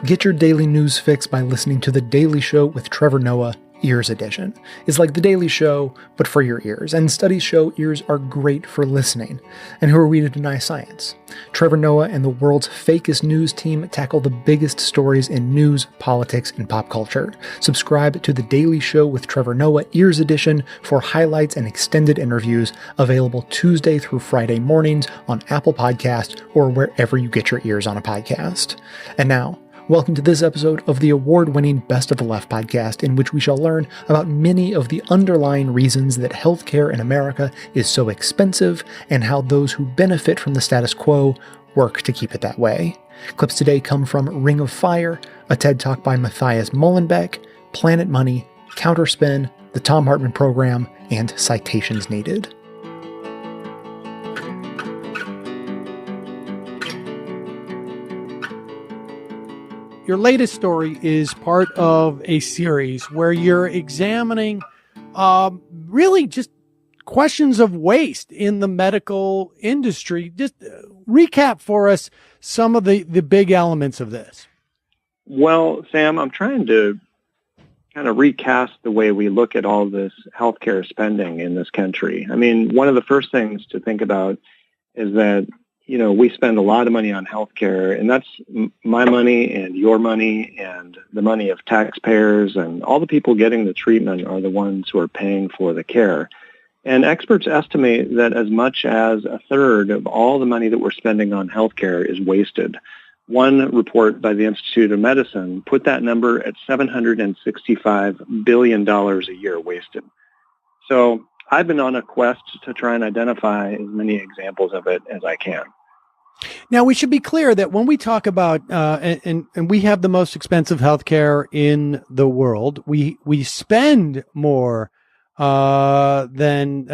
Get your daily news fix by listening to The Daily Show with Trevor Noah, Ears Edition. It's like The Daily Show, but for your ears, and studies show ears are great for listening. And who are we to deny science? Trevor Noah and the world's fakest news team tackle the biggest stories in news, politics, and pop culture. Subscribe to The Daily Show with Trevor Noah, Ears Edition for highlights and extended interviews, available Tuesday through Friday mornings on Apple Podcasts or wherever you get your ears on a podcast. And now, welcome to this episode of the award-winning Best of the Left podcast, in which we shall learn about many of the underlying reasons that healthcare in America is so expensive and how those who benefit from the status quo work to keep it that way. Clips today come from Ring of Fire, a TED Talk by Matthias Müllenbeck, Planet Money, CounterSpin, the Thom Hartmann Program, and Citations Needed. Your latest story is part of a series where you're examining really just questions of waste in the medical industry. Just recap for us some of the big elements of this. Well, Sam, I'm trying to kind of recast the way we look at all this healthcare spending in this country. I mean, one of the first things to think about is that we spend a lot of money on healthcare, and that's my money and your money and the money of taxpayers, and all the people getting the treatment are the ones who are paying for the care. And experts estimate that as much as a third of all the money that we're spending on healthcare is wasted. One report by the Institute of Medicine put that number at $765 billion a year wasted. So I've been on a quest to try and identify as many examples of it as I can. Now, we should be clear that when we talk about, and we have the most expensive healthcare in the world, we spend more than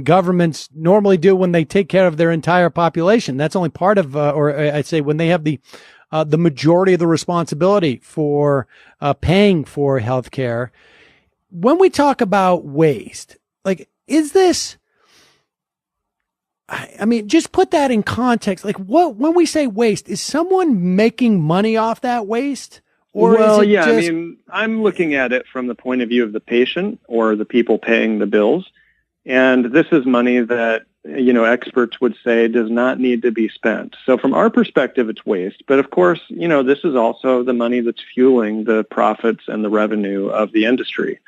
governments normally do when they take care of their entire population. That's only part of, or I'd say when they have the majority of the responsibility for paying for healthcare. When we talk about waste, like, is this, I mean, just put that in context. Like, when we say waste, is someone making money off that waste? Or well, is it I mean, I'm looking at it from the point of view of the patient or the people paying the bills. And this is money that, experts would say does not need to be spent. So from our perspective, it's waste. But of course, this is also the money that's fueling the profits and the revenue of the industry.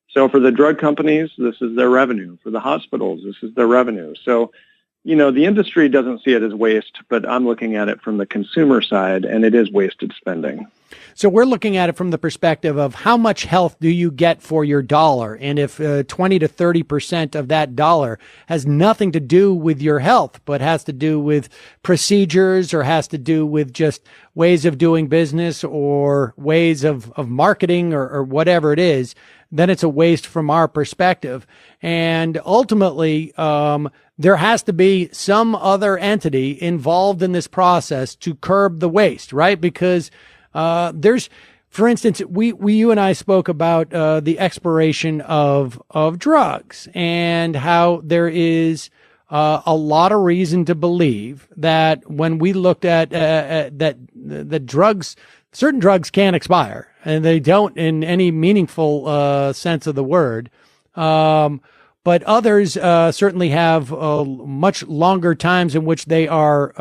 So for the drug companies, this is their revenue. For the hospitals, this is their revenue. So, the industry doesn't see it as waste, but I'm looking at it from the consumer side, and it is wasted spending. So we're looking at it from the perspective of how much health do you get for your dollar? And if 20 to 30% of that dollar has nothing to do with your health, but has to do with procedures or has to do with just ways of doing business or ways of marketing or whatever it is, then it's a waste from our perspective. And ultimately, there has to be some other entity involved in this process to curb the waste, right? Because there's, for instance, you and I spoke about the expiration of drugs and how there is a lot of reason to believe that when we looked at that the drugs, certain drugs can expire, and they don't in any meaningful sense of the word. But others certainly have much longer times in which they are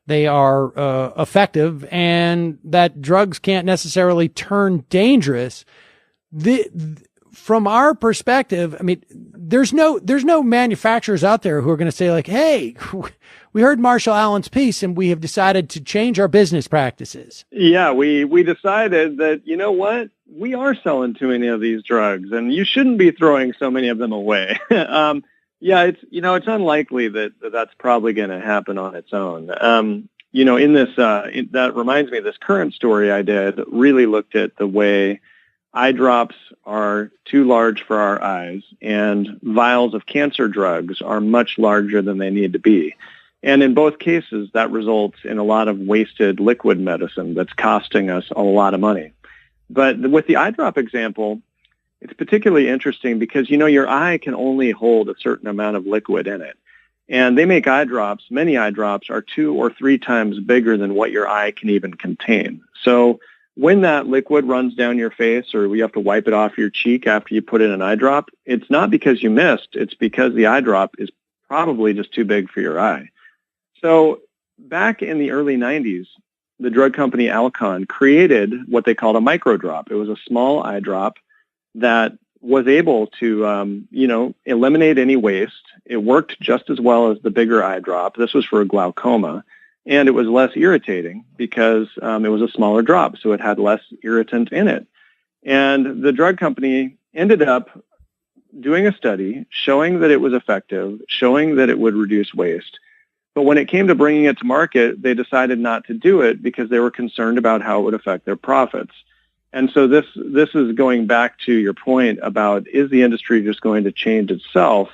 effective, and that drugs can't necessarily turn dangerous. From our perspective, I mean, there's no manufacturers out there who are going to say like, "Hey, we heard Marshall Allen's piece, and we have decided to change our business practices." Yeah, we decided that, you know what, we are selling too many of these drugs, and you shouldn't be throwing so many of them away. It's unlikely that's probably going to happen on its own. That reminds me of this current story I did, really looked at the way eye drops are too large for our eyes, and vials of cancer drugs are much larger than they need to be. And in both cases, that results in a lot of wasted liquid medicine that's costing us a lot of money. But with the eye drop example, it's particularly interesting because, your eye can only hold a certain amount of liquid in it. And they make eye drops. Many eye drops are 2 or 3 times bigger than what your eye can even contain. So when that liquid runs down your face or you have to wipe it off your cheek after you put in an eye drop, it's not because you missed. It's because the eye drop is probably just too big for your eye. So back in the early 90s, the drug company Alcon created what they called a micro drop. It was a small eye drop that was able to, eliminate any waste. It worked just as well as the bigger eye drop. This was for glaucoma. And it was less irritating because it was a smaller drop, so it had less irritant in it. And the drug company ended up doing a study showing that it was effective, showing that it would reduce waste. But when it came to bringing it to market, they decided not to do it because they were concerned about how it would affect their profits. And so this is going back to your point about, is the industry just going to change itself?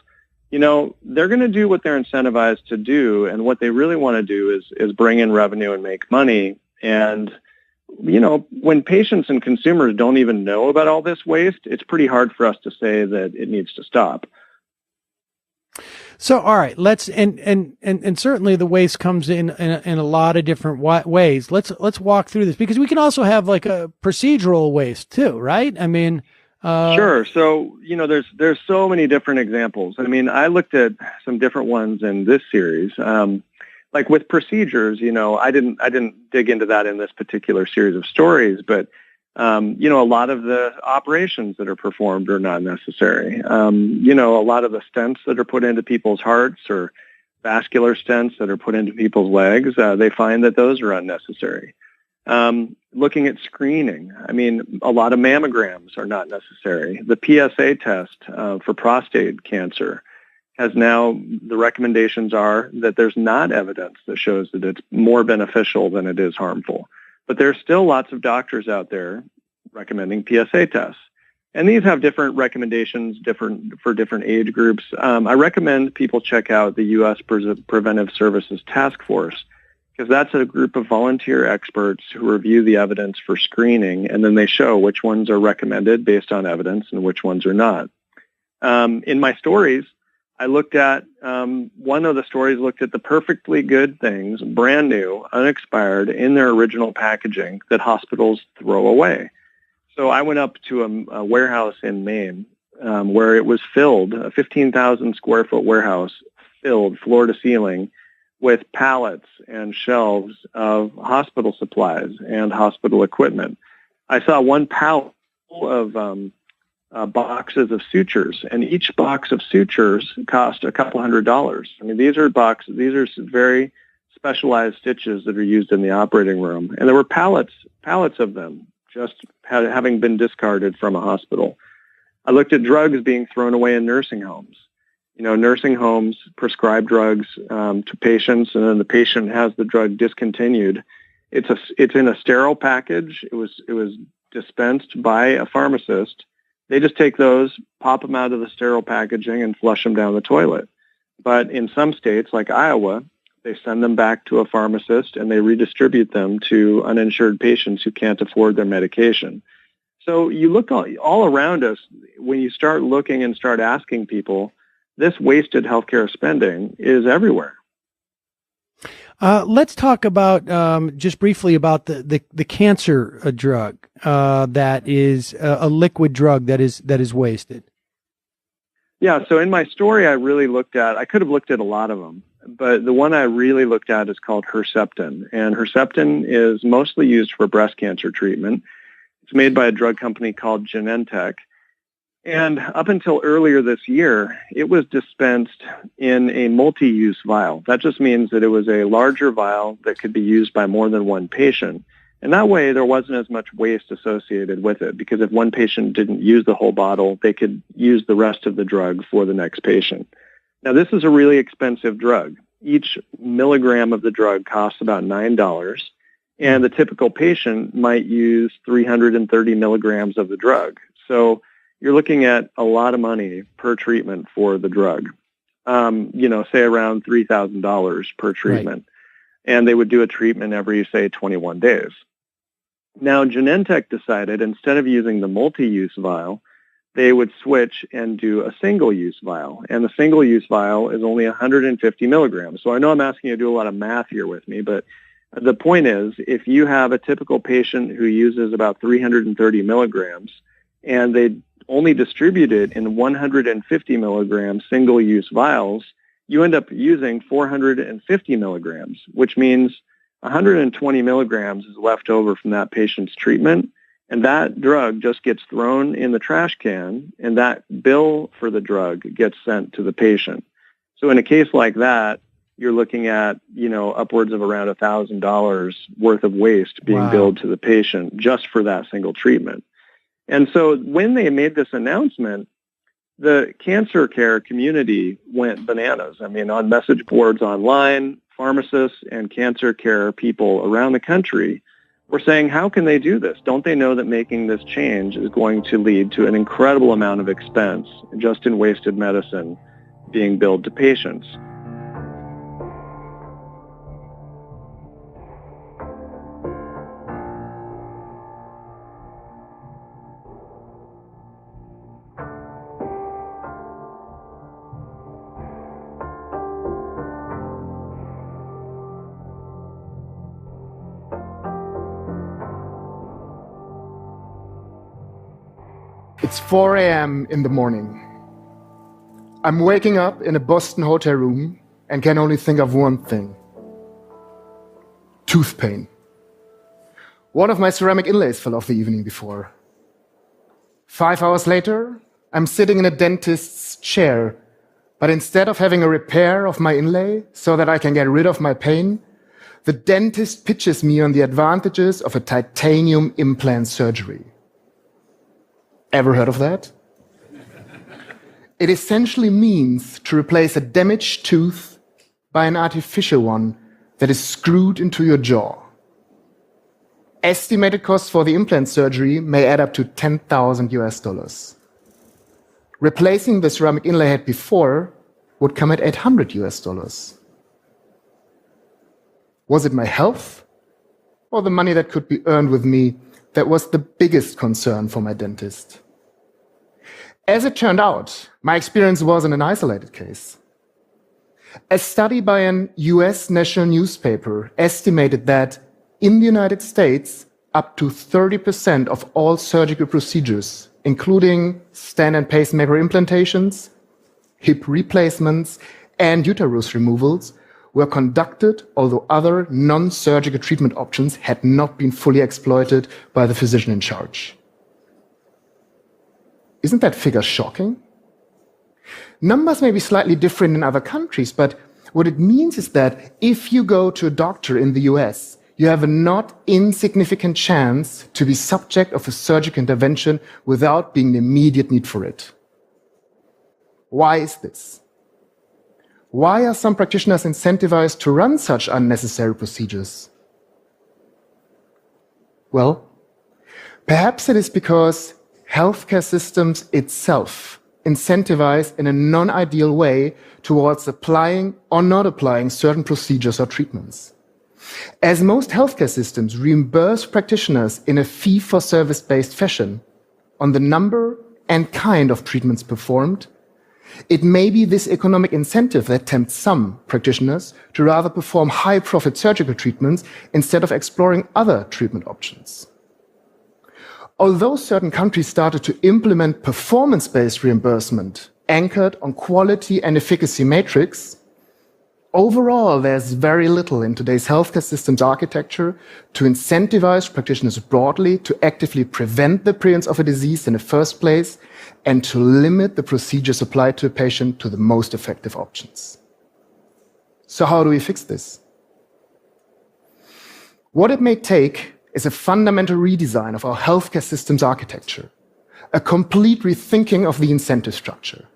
They're going to do what they're incentivized to do, and what they really want to do is bring in revenue and make money. And, when patients and consumers don't even know about all this waste, it's pretty hard for us to say that it needs to stop. So, all right, and certainly the waste comes in a lot of different ways. Let's walk through this, because we can also have like a procedural waste too, right? I mean, sure. So, there's so many different examples. I mean, I looked at some different ones in this series. Like with procedures, I didn't dig into that in this particular series of stories, but a lot of the operations that are performed are not necessary. A lot of the stents that are put into people's hearts or vascular stents that are put into people's legs, they find that those are unnecessary. Looking at screening, I mean, a lot of mammograms are not necessary. The PSA test for prostate cancer has now, the recommendations are that there's not evidence that shows that it's more beneficial than it is harmful. But there's still lots of doctors out there recommending PSA tests. And these have different recommendations for different age groups. I recommend people check out the U.S. Preventive Services Task Force, because that's a group of volunteer experts who review the evidence for screening, and then they show which ones are recommended based on evidence and which ones are not. In my stories, I looked at, one of the stories looked at the perfectly good things, brand new, unexpired, in their original packaging that hospitals throw away. So I went up to a warehouse in Maine where it was filled, a 15,000 square foot warehouse filled floor to ceiling with pallets and shelves of hospital supplies and hospital equipment. I saw one pallet of boxes of sutures, and each box of sutures cost a couple $100s. I mean, these are very specialized stitches that are used in the operating room, and there were pallets of them just having been discarded from a hospital. I looked at drugs being thrown away in nursing homes. Nursing homes prescribe drugs to patients, and then the patient has the drug discontinued. It's in a sterile package. It was dispensed by a pharmacist. They just take those, pop them out of the sterile packaging, and flush them down the toilet. But in some states, like Iowa, they send them back to a pharmacist, and they redistribute them to uninsured patients who can't afford their medication. So you look all around us, when you start looking and start asking people, this wasted healthcare spending is everywhere. Let's talk about just briefly about the cancer drug that is a liquid drug that is wasted. Yeah. So in my story, I could have looked at a lot of them, but the one I really looked at is called Herceptin, and Herceptin is mostly used for breast cancer treatment. It's made by a drug company called Genentech. And up until earlier this year, it was dispensed in a multi-use vial. That just means that it was a larger vial that could be used by more than one patient. And that way, there wasn't as much waste associated with it, because if one patient didn't use the whole bottle, they could use the rest of the drug for the next patient. Now, this is a really expensive drug. Each milligram of the drug costs about $9, and the typical patient might use 330 milligrams of the drug. So you're looking at a lot of money per treatment for the drug, say around $3,000 per treatment. Right. And they would do a treatment every, say, 21 days. Now, Genentech decided, instead of using the multi-use vial, they would switch and do a single-use vial. And the single-use vial is only 150 milligrams. So I know I'm asking you to do a lot of math here with me, but the point is, if you have a typical patient who uses about 330 milligrams, and they only distribute it in 150 milligram single-use vials, you end up using 450 milligrams, which means 120 milligrams is left over from that patient's treatment, and that drug just gets thrown in the trash can, and that bill for the drug gets sent to the patient. So in a case like that, you're looking at, upwards of around $1,000 worth of waste being billed to the patient just for that single treatment. And so when they made this announcement, the cancer care community went bananas. I mean, on message boards online, pharmacists and cancer care people around the country were saying, how can they do this? Don't they know that making this change is going to lead to an incredible amount of expense just in wasted medicine being billed to patients? It's 4 a.m. in the morning. I'm waking up in a Boston hotel room and can only think of one thing: tooth pain. One of my ceramic inlays fell off the evening before. 5 hours later, I'm sitting in a dentist's chair, but instead of having a repair of my inlay so that I can get rid of my pain, the dentist pitches me on the advantages of a titanium implant surgery. Ever heard of that? It essentially means to replace a damaged tooth by an artificial one that is screwed into your jaw. Estimated costs for the implant surgery may add up to $10,000. Replacing the ceramic inlay I had before would come at $800. Was it my health or the money that could be earned with me that was the biggest concern for my dentist? As it turned out, my experience wasn't an isolated case. A study by an US national newspaper estimated that in the United States, up to 30% of all surgical procedures, including stent and pacemaker implantations, hip replacements, and uterus removals, were conducted although other non-surgical treatment options had not been fully exploited by the physician in charge. Isn't that figure shocking? Numbers may be slightly different in other countries, but what it means is that if you go to a doctor in the US, you have a not insignificant chance to be subject of a surgical intervention without being in immediate need for it. Why is this? Why are some practitioners incentivized to run such unnecessary procedures? Well, perhaps it is because healthcare systems itself incentivize in a non-ideal way towards applying or not applying certain procedures or treatments. As most healthcare systems reimburse practitioners in a fee-for-service-based fashion on the number and kind of treatments performed, it may be this economic incentive that tempts some practitioners to rather perform high-profit surgical treatments instead of exploring other treatment options. Although certain countries started to implement performance-based reimbursement anchored on quality and efficacy matrix, overall there's very little in today's healthcare systems architecture to incentivize practitioners broadly to actively prevent the appearance of a disease in the first place and to limit the procedures applied to a patient to the most effective options. So how do we fix this? What it may take is a fundamental redesign of our healthcare systems architecture, a complete rethinking of the incentive structure.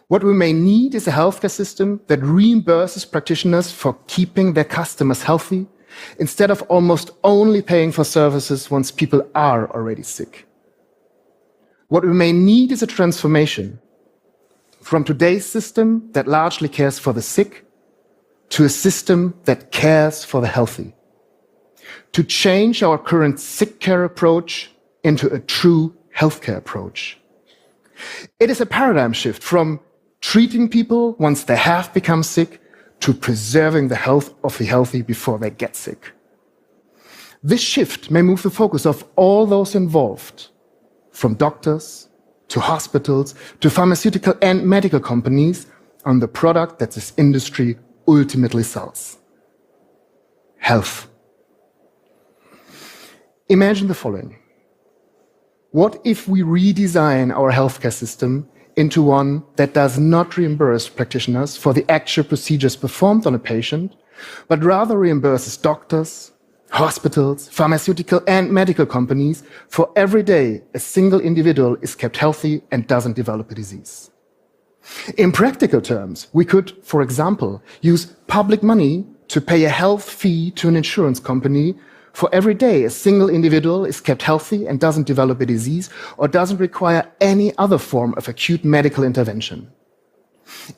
What we may need is a healthcare system that reimburses practitioners for keeping their customers healthy instead of almost only paying for services once people are already sick. What we may need is a transformation from today's system that largely cares for the sick to a system that cares for the healthy. To change our current sick care approach into a true healthcare approach. It is a paradigm shift from treating people once they have become sick to preserving the health of the healthy before they get sick. This shift may move the focus of all those involved, from doctors to hospitals to pharmaceutical and medical companies, on the product that this industry ultimately sells: health. Imagine the following. What if we redesign our healthcare system into one that does not reimburse practitioners for the actual procedures performed on a patient, but rather reimburses doctors, hospitals, pharmaceutical and medical companies for every day a single individual is kept healthy and doesn't develop a disease? In practical terms, we could, for example, use public money to pay a health fee to an insurance company for every day a single individual is kept healthy and doesn't develop a disease or doesn't require any other form of acute medical intervention.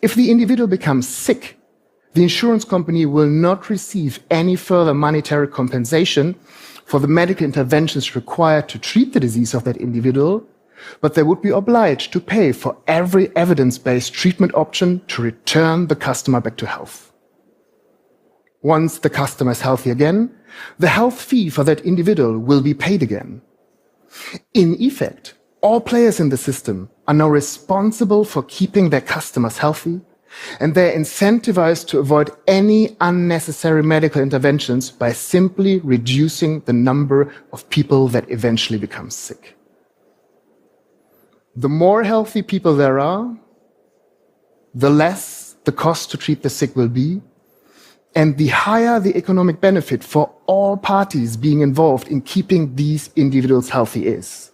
If the individual becomes sick, the insurance company will not receive any further monetary compensation for the medical interventions required to treat the disease of that individual, but they would be obliged to pay for every evidence-based treatment option to return the customer back to health. Once the customer is healthy again, the health fee for that individual will be paid again. In effect, all players in the system are now responsible for keeping their customers healthy, and they're incentivized to avoid any unnecessary medical interventions by simply reducing the number of people that eventually become sick. The more healthy people there are, the less the cost to treat the sick will be, and the higher the economic benefit for all parties being involved in keeping these individuals healthy is.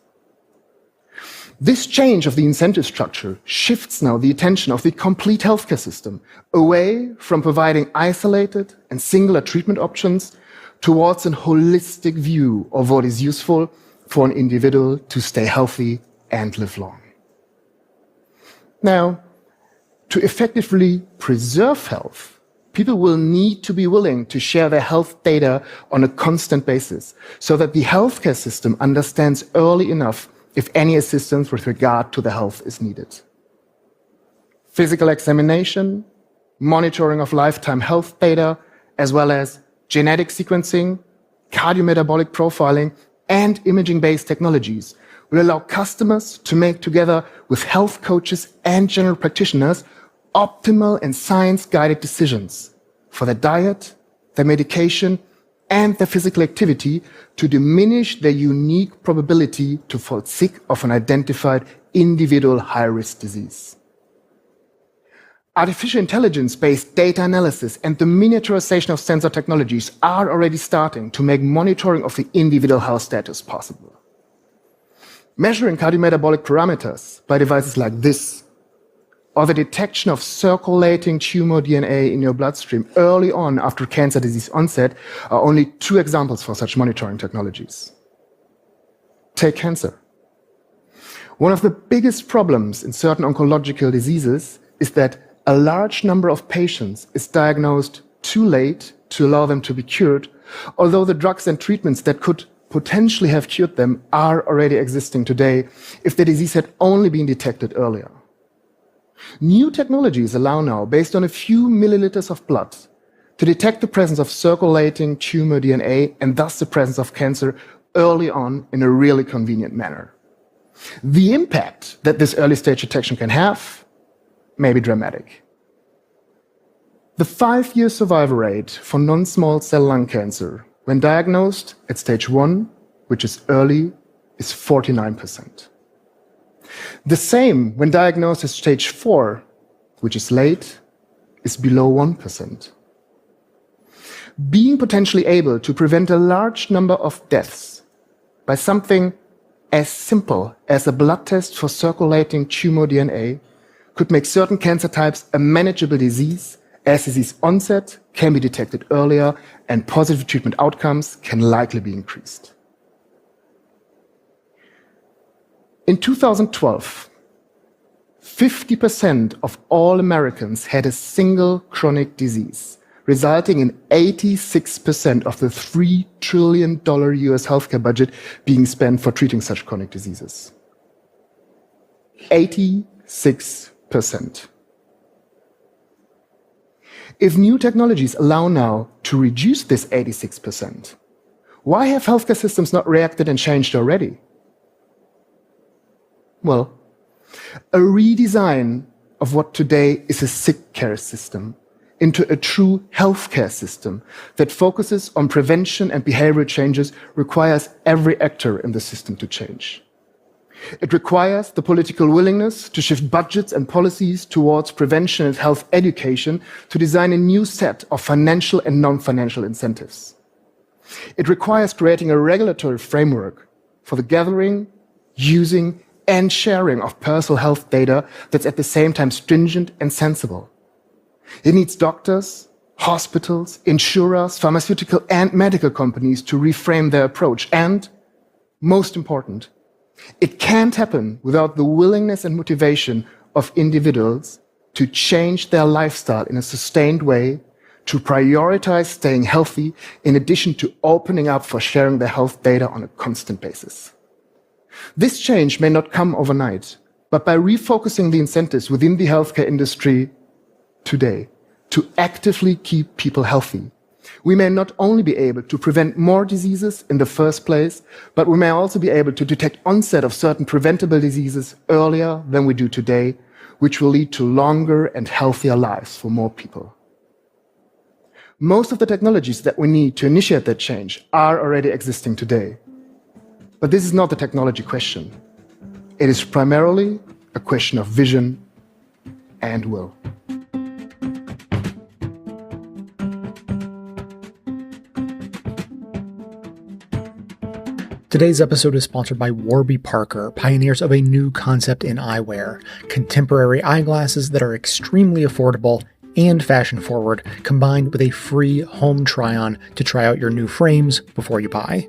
This change of the incentive structure shifts now the attention of the complete healthcare system away from providing isolated and singular treatment options towards a holistic view of what is useful for an individual to stay healthy and live long. Now, to effectively preserve health, people will need to be willing to share their health data on a constant basis so that the healthcare system understands early enough if any assistance with regard to the health is needed. Physical examination, monitoring of lifetime health data, as well as genetic sequencing, cardiometabolic profiling, and imaging-based technologies will allow customers to make, together with health coaches and general practitioners, optimal and science-guided decisions for their diet, their medication, and their physical activity to diminish their unique probability to fall sick of an identified individual high-risk disease. Artificial intelligence-based data analysis and the miniaturization of sensor technologies are already starting to make monitoring of the individual health status possible. Measuring cardiometabolic parameters by devices like this, or the detection of circulating tumor DNA in your bloodstream early on after cancer disease onset are only two examples for such monitoring technologies. Take cancer. One of the biggest problems in certain oncological diseases is that a large number of patients is diagnosed too late to allow them to be cured, although the drugs and treatments that could potentially have cured them are already existing today if the disease had only been detected earlier. New technologies allow now, based on a few milliliters of blood, to detect the presence of circulating tumor DNA and thus the presence of cancer early on in a really convenient manner. The impact that this early stage detection can have may be dramatic. The 5-year survival rate for non-small cell lung cancer when diagnosed at stage 1, which is early, is 49%. The same when diagnosed at stage 4, which is late, is below 1%. Being potentially able to prevent a large number of deaths by something as simple as a blood test for circulating tumor DNA could make certain cancer types a manageable disease, as disease onset can be detected earlier and positive treatment outcomes can likely be increased. In 2012, 50% of all Americans had a single chronic disease, resulting in 86% of the $3 trillion US healthcare budget being spent for treating such chronic diseases. 86%. If new technologies allow now to reduce this 86%, why have healthcare systems not reacted and changed already? Well, a redesign of what today is a sick care system into a true healthcare system that focuses on prevention and behavioral changes requires every actor in the system to change. It requires the political willingness to shift budgets and policies towards prevention and health education to design a new set of financial and non-financial incentives. It requires creating a regulatory framework for the gathering, using, and sharing of personal health data that's at the same time stringent and sensible. It needs doctors, hospitals, insurers, pharmaceutical and medical companies to reframe their approach. And, most important, it can't happen without the willingness and motivation of individuals to change their lifestyle in a sustained way, to prioritize staying healthy in addition to opening up for sharing their health data on a constant basis. This change may not come overnight, but by refocusing the incentives within the healthcare industry today to actively keep people healthy, we may not only be able to prevent more diseases in the first place, but we may also be able to detect onset of certain preventable diseases earlier than we do today, which will lead to longer and healthier lives for more people. Most of the technologies that we need to initiate that change are already existing today. But this is not the technology question. It is primarily a question of vision and will. Today's episode is sponsored by Warby Parker, pioneers of a new concept in eyewear, contemporary eyeglasses that are extremely affordable and fashion-forward, combined with a free home try-on to try out your new frames before you buy.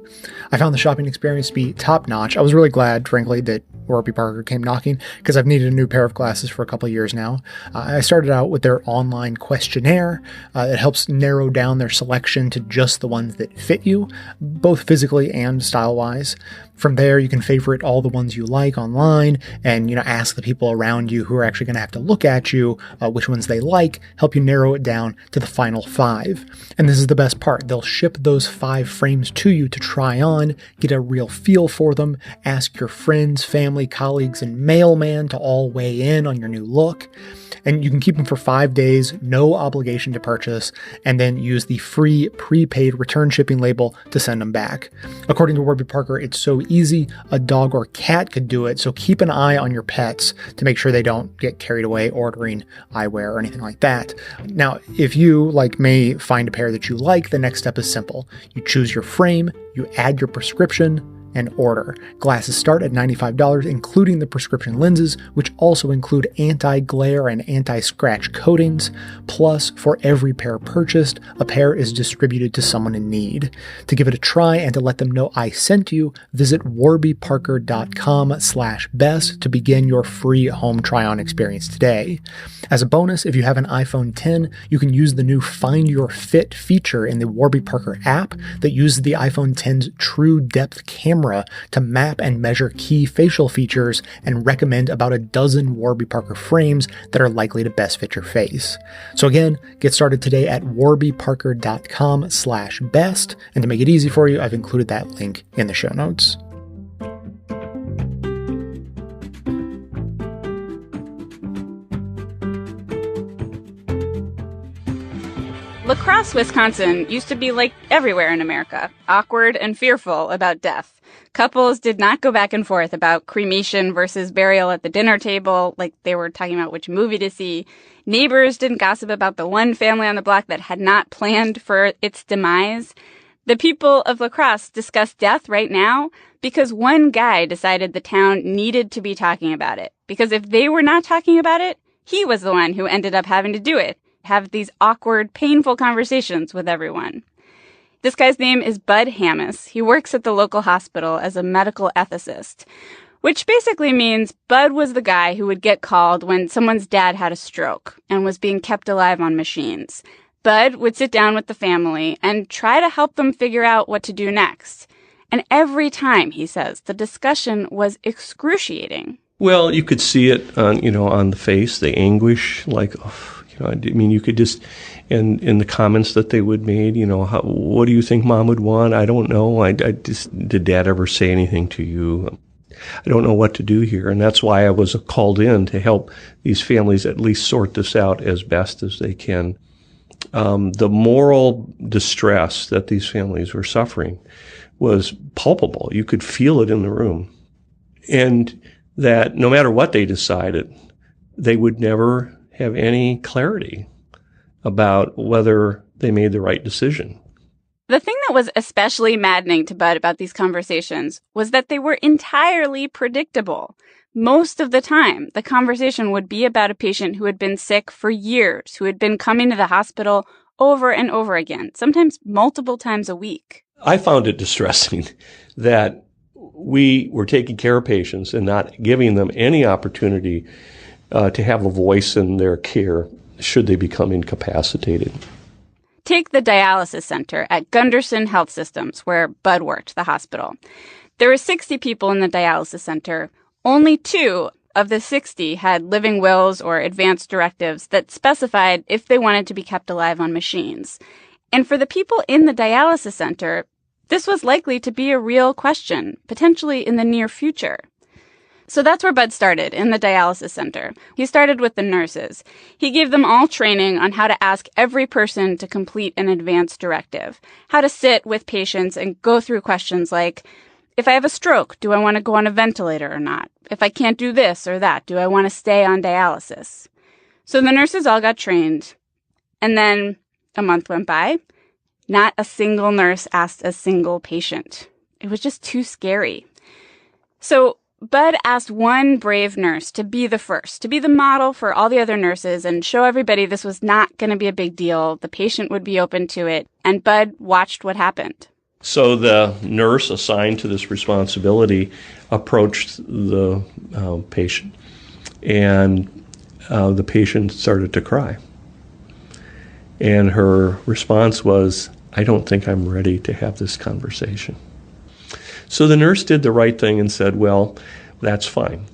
I found the shopping experience to be top-notch. I was really glad, frankly, that Warby Parker came knocking, because I've needed a new pair of glasses for a couple of years now. I started out with their online questionnaire that helps narrow down their selection to just the ones that fit you, both physically and style-wise. From there, you can favorite all the ones you like online and, ask the people around you who are actually going to have to look at you which ones they like, help you narrow it down to the final 5. And this is the best part. They'll ship those 5 frames to you to try on, get a real feel for them, ask your friends, family, colleagues, and mailman to all weigh in on your new look. And you can keep them for 5 days, no obligation to purchase, and then use the free prepaid return shipping label to send them back. According to Warby Parker, it's so easy, a dog or cat could do it, so keep an eye on your pets to make sure they don't get carried away ordering eyewear or anything like that. Now, if you, like me, find a pair that you like, the next step is simple. You choose your frame, you add your prescription, and order. Glasses start at $95, including the prescription lenses, which also include anti-glare and anti-scratch coatings. Plus, for every pair purchased, a pair is distributed to someone in need. To give it a try and to let them know I sent you, visit warbyparker.com/best to begin your free home try-on experience today. As a bonus, if you have an iPhone 10, you can use the new Find Your Fit feature in the Warby Parker app that uses the iPhone 10's True Depth camera to map and measure key facial features and recommend about a dozen Warby Parker frames that are likely to best fit your face. So again, get started today at warbyparker.com/best, and to make it easy for you, I've included that link in the show notes. La Crosse, Wisconsin used to be like everywhere in America, awkward and fearful about death. Couples did not go back and forth about cremation versus burial at the dinner table, like they were talking about which movie to see. Neighbors didn't gossip about the one family on the block that had not planned for its demise. The people of La Crosse discuss death right now because one guy decided the town needed to be talking about it. Because if they were not talking about it, he was the one who ended up having to do it. Have these awkward, painful conversations with everyone. This guy's name is Bud Hammis. He works at the local hospital as a medical ethicist, which basically means Bud was the guy who would get called when someone's dad had a stroke and was being kept alive on machines. Bud would sit down with the family and try to help them figure out what to do next. And every time, he says, the discussion was excruciating. Well, you could see it on the face, the anguish, like, you could just, and in the comments that they would made, what do you think Mom would want? I don't know. Did Dad ever say anything to you? I don't know what to do here. And that's why I was called in to help these families at least sort this out as best as they can. The moral distress that these families were suffering was palpable. You could feel it in the room. And that no matter what they decided, they would never have any clarity about whether they made the right decision. The thing that was especially maddening to Bud about these conversations was that they were entirely predictable. Most of the time, the conversation would be about a patient who had been sick for years, who had been coming to the hospital over and over again, sometimes multiple times a week. I found it distressing that we were taking care of patients and not giving them any opportunity to have a voice in their care should they become incapacitated. Take the dialysis center at Gunderson Health Systems, where Bud worked, the hospital. There were 60 people in the dialysis center. Only 2 of the 60 had living wills or advanced directives that specified if they wanted to be kept alive on machines. And for the people in the dialysis center, this was likely to be a real question, potentially in the near future. So that's where Bud started, in the dialysis center. He started with the nurses. He gave them all training on how to ask every person to complete an advanced directive, how to sit with patients and go through questions like, if I have a stroke, do I want to go on a ventilator or not? If I can't do this or that, do I want to stay on dialysis? So the nurses all got trained. And then a month went by. Not a single nurse asked a single patient. It was just too scary. So Bud asked one brave nurse to be the first, to be the model for all the other nurses and show everybody this was not going to be a big deal. The patient would be open to it. And Bud watched what happened. So the nurse assigned to this responsibility approached the patient, and the patient started to cry. And her response was, I don't think I'm ready to have this conversation. So the nurse did the right thing and said, well, that's fine.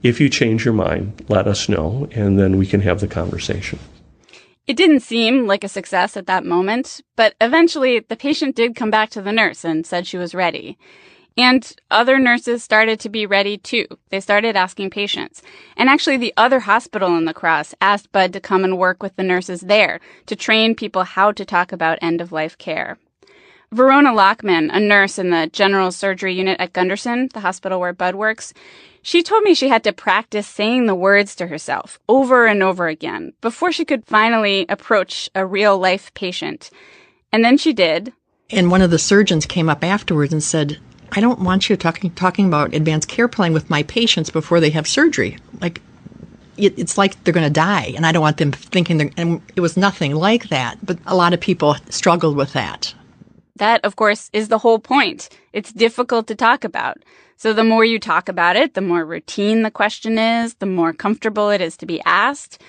If you change your mind, let us know, and then we can have the conversation. It didn't seem like a success at that moment, but eventually the patient did come back to the nurse and said she was ready. And other nurses started to be ready too. They started asking patients. And actually the other hospital in La Crosse asked Bud to come and work with the nurses there to train people how to talk about end-of-life care. Verona Lockman, a nurse in the general surgery unit at Gunderson, the hospital where Bud works, she told me she had to practice saying the words to herself over and over again before she could finally approach a real-life patient. And then she did. And one of the surgeons came up afterwards and said, I don't want you talking about advanced care planning with my patients before they have surgery. Like, it's like they're going to die, and I don't want them thinking and it was nothing like that. But a lot of people struggled with that. That, of course, is the whole point. It's difficult to talk about. So the more you talk about it, the more routine the question is, the more comfortable it is to be asked.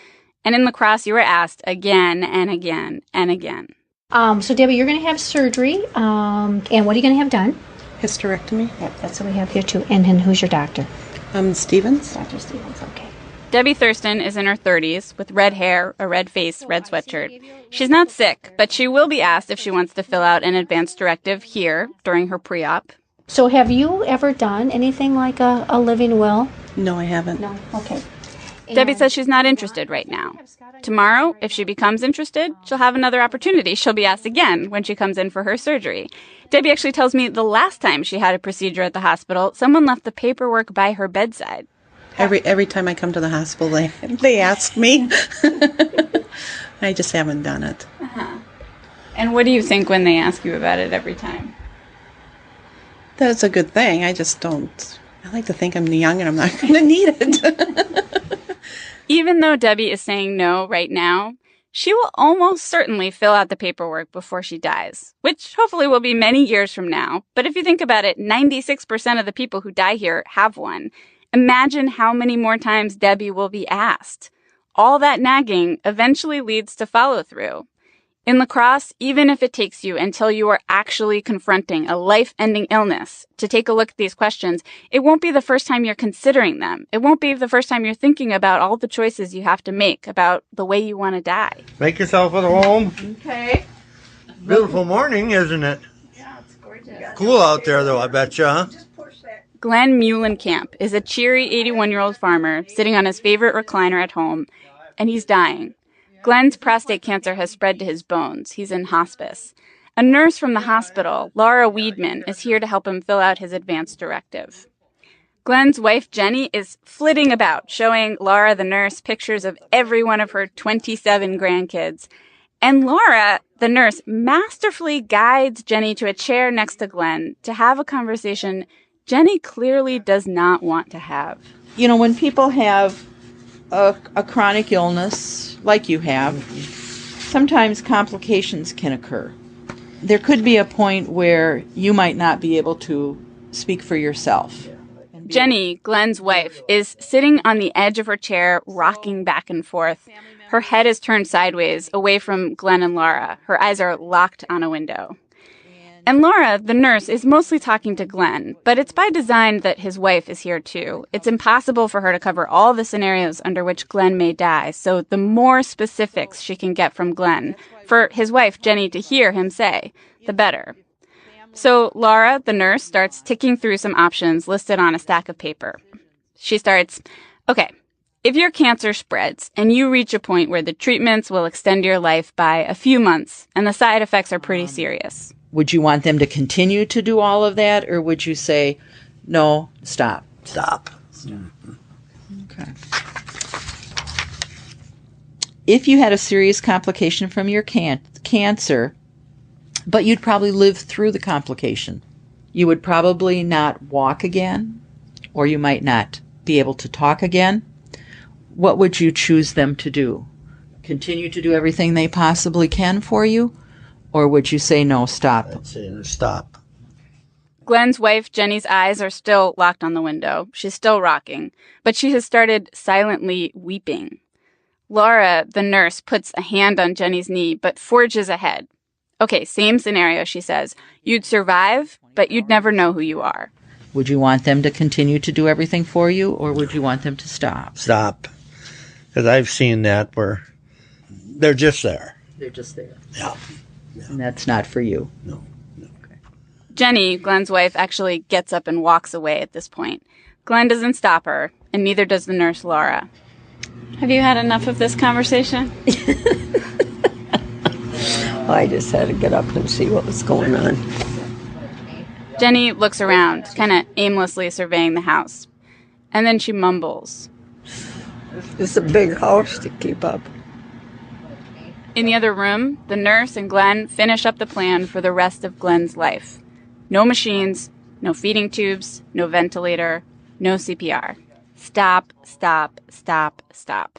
And in La Crosse, you were asked again and again and again. So, Debbie, you're going to have surgery. And what are you going to have done? Hysterectomy. Yep, that's what we have here, too. And who's your doctor? Stevens. Dr. Stevens, okay. Debbie Thurston is in her 30s with red hair, a red face, red sweatshirt. She's not sick, but she will be asked if she wants to fill out an advanced directive here during her pre-op. So have you ever done anything like a living will? No, I haven't. No, okay. Debbie says she's not interested right now. Tomorrow, if she becomes interested, she'll have another opportunity. She'll be asked again when she comes in for her surgery. Debbie actually tells me the last time she had a procedure at the hospital, someone left the paperwork by her bedside. Every time I come to the hospital, they ask me. I just haven't done it. Uh-huh. And what do you think when they ask you about it every time? That's a good thing. I just don't. I like to think I'm young and I'm not going to need it. Even though Debbie is saying no right now, she will almost certainly fill out the paperwork before she dies, which hopefully will be many years from now. But if you think about it, 96% of the people who die here have one. Imagine how many more times Debbie will be asked. All that nagging eventually leads to follow-through. In lacrosse, even if it takes you until you are actually confronting a life-ending illness to take a look at these questions, it won't be the first time you're considering them. It won't be the first time you're thinking about all the choices you have to make about the way you want to die. Make yourself at home. Okay. Beautiful morning, isn't it? Yeah, it's gorgeous. Cool out there, though, I bet you, huh? Glenn Müllenbeck is a cheery 81-year-old farmer sitting on his favorite recliner at home, and he's dying. Glenn's prostate cancer has spread to his bones. He's in hospice. A nurse from the hospital, Laura Weidman, is here to help him fill out his advance directive. Glenn's wife, Jenny, is flitting about, showing Laura, the nurse, pictures of every one of her 27 grandkids. And Laura, the nurse, masterfully guides Jenny to a chair next to Glenn to have a conversation Jenny clearly does not want to have. You know, when people have a chronic illness like you have, sometimes complications can occur. There could be a point where you might not be able to speak for yourself. Jenny, Glenn's wife, is sitting on the edge of her chair, rocking back and forth. Her head is turned sideways, away from Glenn and Laura. Her eyes are locked on a window. And Laura, the nurse, is mostly talking to Glenn, but it's by design that his wife is here too. It's impossible for her to cover all the scenarios under which Glenn may die, so the more specifics she can get from Glenn, for his wife, Jenny, to hear him say, the better. So Laura, the nurse, starts ticking through some options listed on a stack of paper. She starts, okay, if your cancer spreads and you reach a point where the treatments will extend your life by a few months and the side effects are pretty serious, would you want them to continue to do all of that, or would you say, no, stop? Stop. Okay. If you had a serious complication from your cancer, but you'd probably live through the complication, you would probably not walk again, or you might not be able to talk again, what would you choose them to do? Continue to do everything they possibly can for you? Or would you say, no, stop? I'd say stop. Glenn's wife, Jenny's eyes are still locked on the window. She's still rocking, but she has started silently weeping. Laura, the nurse, puts a hand on Jenny's knee, but forges ahead. Okay, same scenario, she says. You'd survive, but you'd never know who you are. Would you want them to continue to do everything for you, or would you want them to stop? Stop. Because I've seen that where they're just there. They're just there. Yeah. And that's not for you. No. Okay. Jenny, Glenn's wife, actually gets up and walks away at this point. Glenn doesn't stop her, and neither does the nurse, Laura. Have you had enough of this conversation? I just had to get up and see what was going on. Jenny looks around, kind of aimlessly surveying the house. And then she mumbles. It's a big house to keep up. In the other room, the nurse and Glenn finish up the plan for the rest of Glenn's life. No machines, no feeding tubes, no ventilator, no CPR. Stop, stop, stop, stop.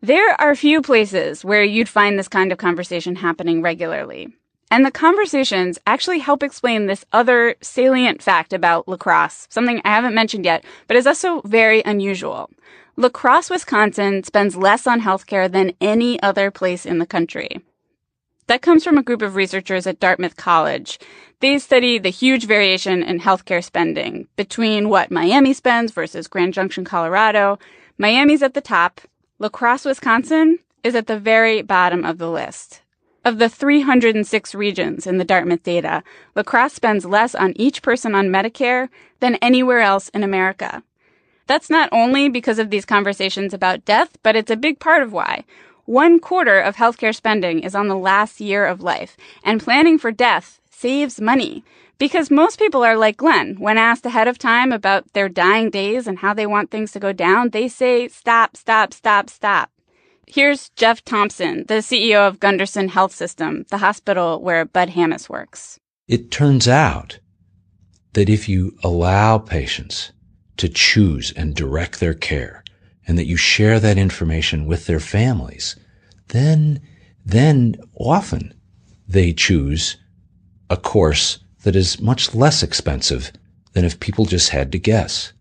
There are few places where you'd find this kind of conversation happening regularly. And the conversations actually help explain this other salient fact about lacrosse, something I haven't mentioned yet, but is also very unusual. La Crosse, Wisconsin spends less on healthcare than any other place in the country. That comes from a group of researchers at Dartmouth College. They study the huge variation in healthcare spending between what Miami spends versus Grand Junction, Colorado. Miami's at the top. La Crosse, Wisconsin is at the very bottom of the list. Of the 306 regions in the Dartmouth data, La Crosse spends less on each person on Medicare than anywhere else in America. That's not only because of these conversations about death, but it's a big part of why. 1/4 of healthcare spending is on the last year of life, and planning for death saves money. Because most people are like Glenn. When asked ahead of time about their dying days and how they want things to go down, they say, stop, stop, stop, stop. Here's Jeff Thompson, the CEO of Gunderson Health System, the hospital where Bud Hammis works. It turns out that if you allow patients to choose and direct their care, and that you share that information with their families, then often they choose a course that is much less expensive than if people just had to guess.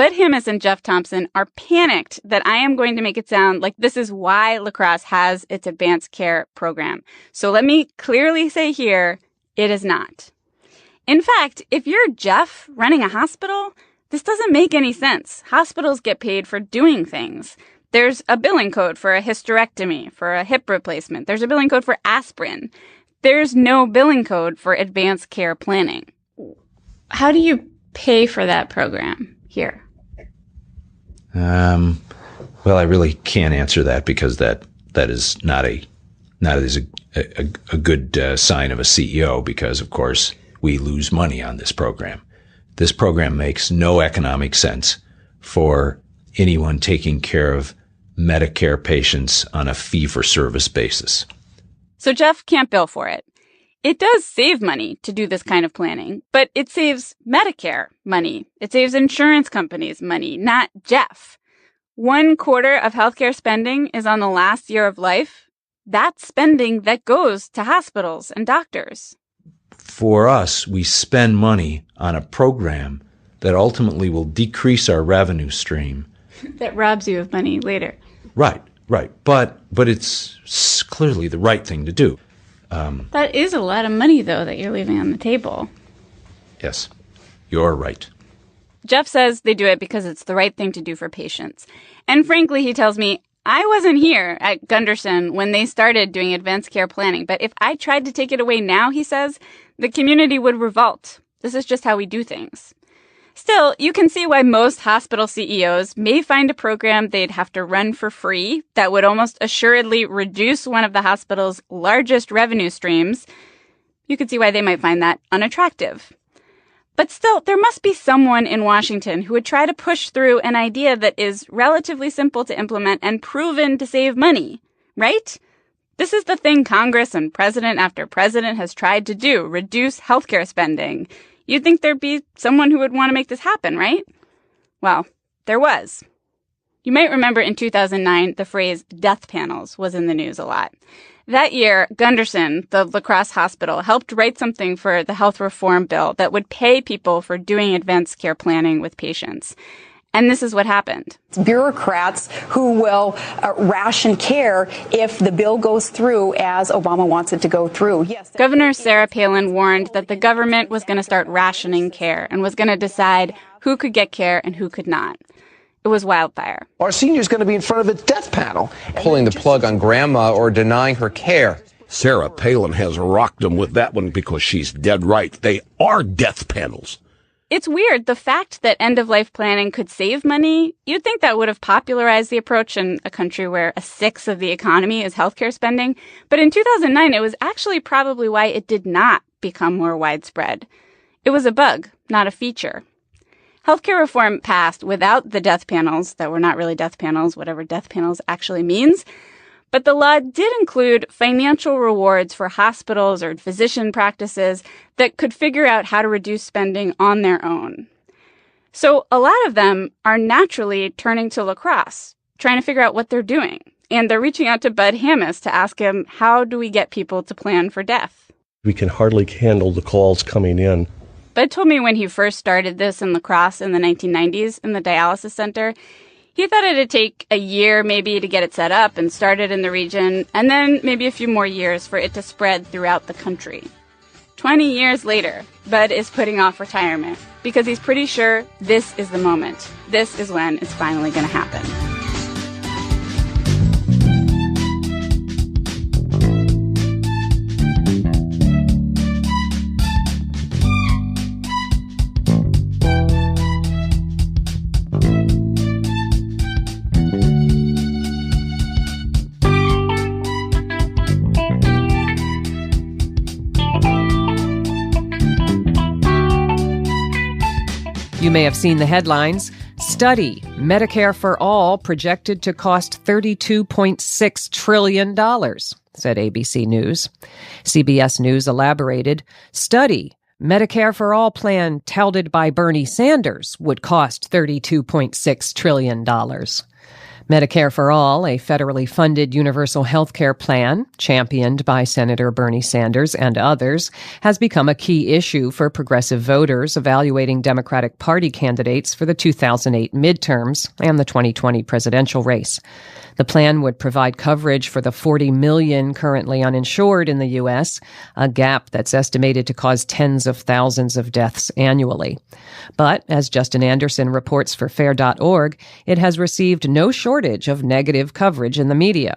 Bud Hammis and Jeff Thompson are panicked that I am going to make it sound like this is why La Crosse has its advanced care program. So let me clearly say here, it is not. In fact, if you're Jeff running a hospital, this doesn't make any sense. Hospitals get paid for doing things. There's a billing code for a hysterectomy, for a hip replacement. There's a billing code for aspirin. There's no billing code for advanced care planning. How do you pay for that program here? Well, I really can't answer that because that is not a good sign of a CEO, because of course we lose money on this program. This program makes no economic sense for anyone taking care of Medicare patients on a fee-for-service basis. So Jeff can't bill for it. It does save money to do this kind of planning, but it saves Medicare money. It saves insurance companies money, not Jeff. 1/4 of healthcare spending is on the last year of life. That's spending that goes to hospitals and doctors. For us, we spend money on a program that ultimately will decrease our revenue stream. That robs you of money later. Right. But it's clearly the right thing to do. That is a lot of money, though, that you're leaving on the table. Yes, you're right. Jeff says they do it because it's the right thing to do for patients. And frankly, he tells me, I wasn't here at Gunderson when they started doing advanced care planning, but if I tried to take it away now, he says, the community would revolt. This is just how we do things. Still, you can see why most hospital CEOs may find a program they'd have to run for free that would almost assuredly reduce one of the hospital's largest revenue streams. You could see why they might find that unattractive. But still, there must be someone in Washington who would try to push through an idea that is relatively simple to implement and proven to save money, right? This is the thing Congress and president after president has tried to do, reduce healthcare spending. You'd think there'd be someone who would want to make this happen, right? Well, there was. You might remember in 2009, the phrase death panels was in the news a lot. That year, Gunderson, the La Crosse hospital, helped write something for the health reform bill that would pay people for doing advanced care planning with patients. And this is what happened. Bureaucrats who will ration care if the bill goes through as Obama wants it to go through. Yes. Governor Sarah Palin warned that the government was going to start rationing care and was going to decide who could get care and who could not. It was wildfire. Our senior's going to be in front of a death panel. Pulling the plug on grandma or denying her care. Sarah Palin has rocked them with that one because she's dead right. They are death panels. It's weird. The fact that end-of-life planning could save money, you'd think that would have popularized the approach in a country where 1/6 of the economy is healthcare spending. But in 2009, it was actually probably why it did not become more widespread. It was a bug, not a feature. Healthcare reform passed without the death panels that were not really death panels, whatever death panels actually means. But the law did include financial rewards for hospitals or physician practices that could figure out how to reduce spending on their own. So a lot of them are naturally turning to La Crosse, trying to figure out what they're doing. And they're reaching out to Bud Hammis to ask him, how do we get people to plan for death? We can hardly handle the calls coming in. Bud told me when he first started this in La Crosse in the 1990s in the dialysis center, he thought it'd take a year maybe to get it set up and started in the region, and then maybe a few more years for it to spread throughout the country. 20 years later, Bud is putting off retirement because he's pretty sure this is the moment. This is when it's finally going to happen. You may have seen the headlines. Study, Medicare for All projected to cost $32.6 trillion, said ABC News. CBS News elaborated. Study, Medicare for All plan touted by Bernie Sanders would cost $32.6 trillion. Medicare for All, a federally funded universal health care plan, championed by Senator Bernie Sanders and others, has become a key issue for progressive voters evaluating Democratic Party candidates for the 2008 midterms and the 2020 presidential race. The plan would provide coverage for the 40 million currently uninsured in the U.S., a gap that's estimated to cause tens of thousands of deaths annually. But, as Justin Anderson reports for Fair.org, it has received no shortage of negative coverage in the media,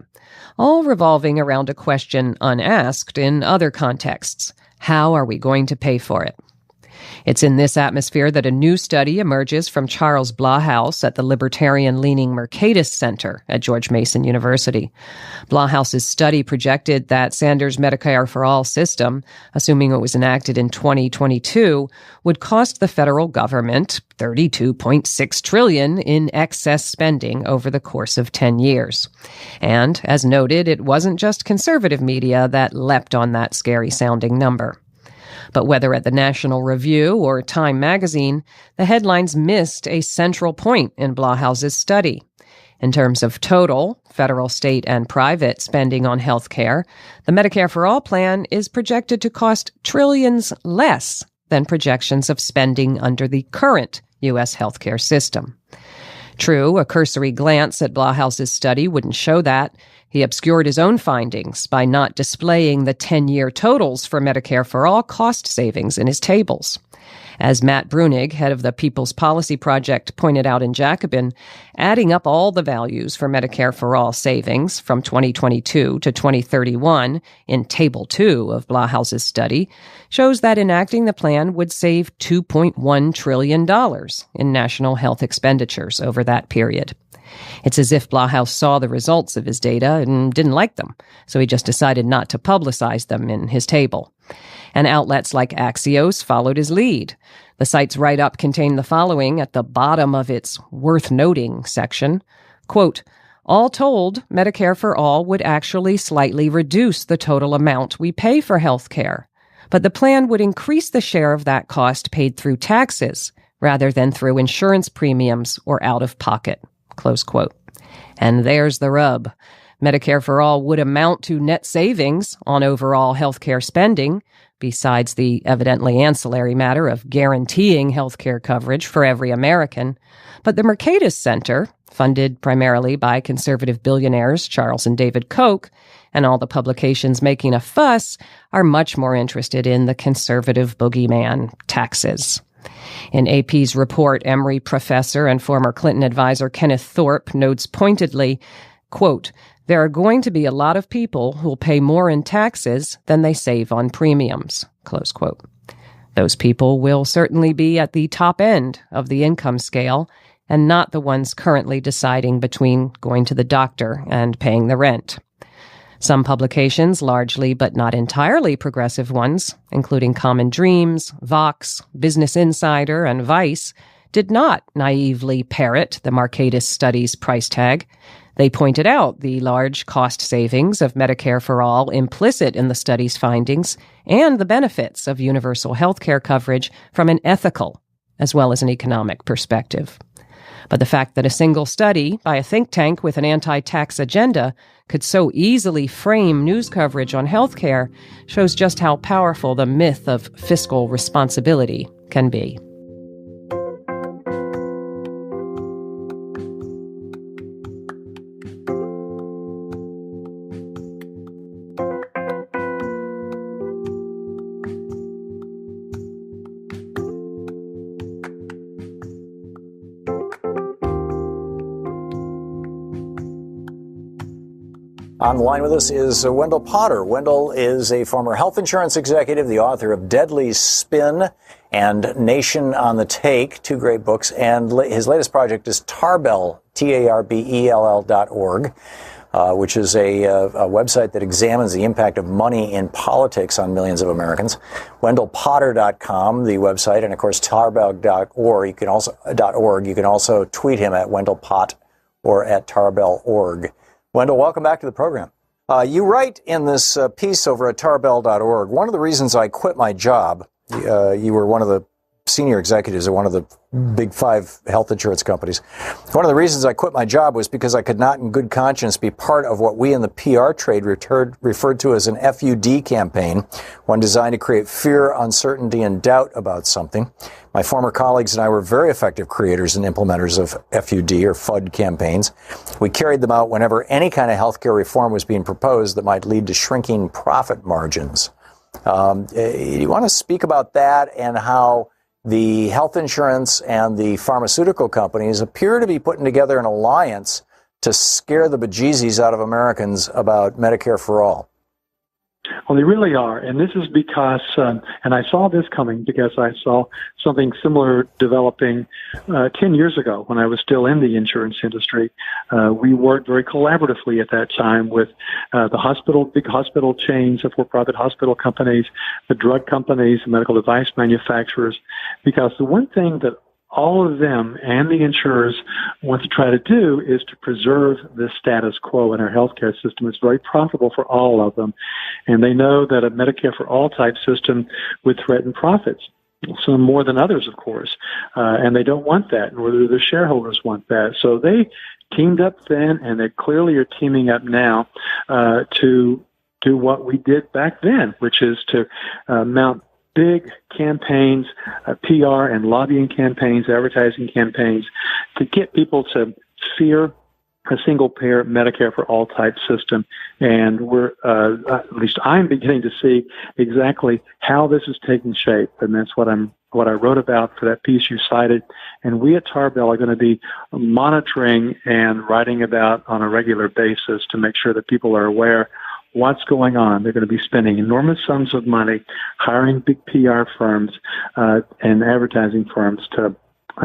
all revolving around a question unasked in other contexts. How are we going to pay for it? It's in this atmosphere that a new study emerges from Charles Blahous at the libertarian-leaning Mercatus Center at George Mason University. Blahaus's study projected that Sanders' Medicare for All system, assuming it was enacted in 2022, would cost the federal government $32.6 trillion in excess spending over the course of 10 years. And, as noted, it wasn't just conservative media that leapt on that scary-sounding number. But whether at the National Review or Time magazine, the headlines missed a central point in Blahaus's study. In terms of total, federal, state, and private spending on health care, the Medicare for All plan is projected to cost trillions less than projections of spending under the current U.S. healthcare system. True, a cursory glance at Blahaus's study wouldn't show that. He obscured his own findings by not displaying the 10-year totals for Medicare for All cost savings in his tables. As Matt Brunig, head of the People's Policy Project, pointed out in Jacobin, adding up all the values for Medicare for All savings from 2022 to 2031 in Table 2 of Blahaus's study shows that enacting the plan would save $2.1 trillion in national health expenditures over that period. It's as if Blahaus saw the results of his data and didn't like them, so he just decided not to publicize them in his table. And outlets like Axios followed his lead. The site's write-up contained the following at the bottom of its worth noting section. Quote, all told, Medicare for All would actually slightly reduce the total amount we pay for health care, but the plan would increase the share of that cost paid through taxes rather than through insurance premiums or out-of-pocket. Close quote. And there's the rub. Medicare for All would amount to net savings on overall healthcare spending, besides the evidently ancillary matter of guaranteeing healthcare coverage for every American. But the Mercatus Center, funded primarily by conservative billionaires Charles and David Koch, and all the publications making a fuss, are much more interested in the conservative boogeyman, taxes. In AP's report, Emory professor and former Clinton advisor Kenneth Thorpe notes pointedly, quote, there are going to be a lot of people who'll pay more in taxes than they save on premiums, close quote. Those people will certainly be at the top end of the income scale and not the ones currently deciding between going to the doctor and paying the rent. Some publications, largely but not entirely progressive ones, including Common Dreams, Vox, Business Insider, and Vice, did not naively parrot the Mercatus study's price tag. They pointed out the large cost savings of Medicare for All implicit in the study's findings and the benefits of universal health care coverage from an ethical as well as an economic perspective. But the fact that a single study by a think tank with an anti-tax agenda could so easily frame news coverage on healthcare shows just how powerful the myth of fiscal responsibility can be. On the line with us is Wendell Potter. Wendell is a former health insurance executive, the author of Deadly Spin and Nation on the Take, two great books. And his latest project is Tarbell, TARBELL.org, which is a website that examines the impact of money in politics on millions of Americans. WendellPotter.com, the website, and of course Tarbell.org. You can also tweet him at WendellPot or at Tarbell.org. Wendell, welcome back to the program. You write in this piece over at Tarbell.org, one of the reasons I quit my job, you were one of the senior executives at one of the big 5 health insurance companies. One of the reasons I quit my job was because I could not in good conscience be part of what we in the PR trade referred to as an FUD campaign, one designed to create fear, uncertainty, and doubt about something. My former colleagues and I were very effective creators and implementers of FUD or FUD campaigns. We carried them out whenever any kind of healthcare reform was being proposed that might lead to shrinking profit margins. You want to speak about that and how the health insurance and the pharmaceutical companies appear to be putting together an alliance to scare the bejesus out of Americans about Medicare for all? Well, they really are. And this is because, and I saw this coming because I saw something similar developing 10 years ago when I was still in the insurance industry. We worked very collaboratively at that time with the big hospital chains, the for-profit hospital companies, the drug companies, the medical device manufacturers, because the one thing that all of them and the insurers want to try to do is to preserve the status quo in our healthcare system. It's very profitable for all of them. And they know that a Medicare for all type system would threaten profits, some more than others, of course. And they don't want that, nor do the shareholders want that. So they teamed up then, and they clearly are teaming up now to do what we did back then, which is to mount big campaigns, PR and lobbying campaigns, advertising campaigns, to get people to fear a single-payer Medicare for all type system. And we're, at least I'm beginning to see exactly how this is taking shape. And that's what I wrote about for that piece you cited. And we at Tarbell are going to be monitoring and writing about on a regular basis to make sure that people are aware what's going on. They're going to be spending enormous sums of money, hiring big PR firms and advertising firms to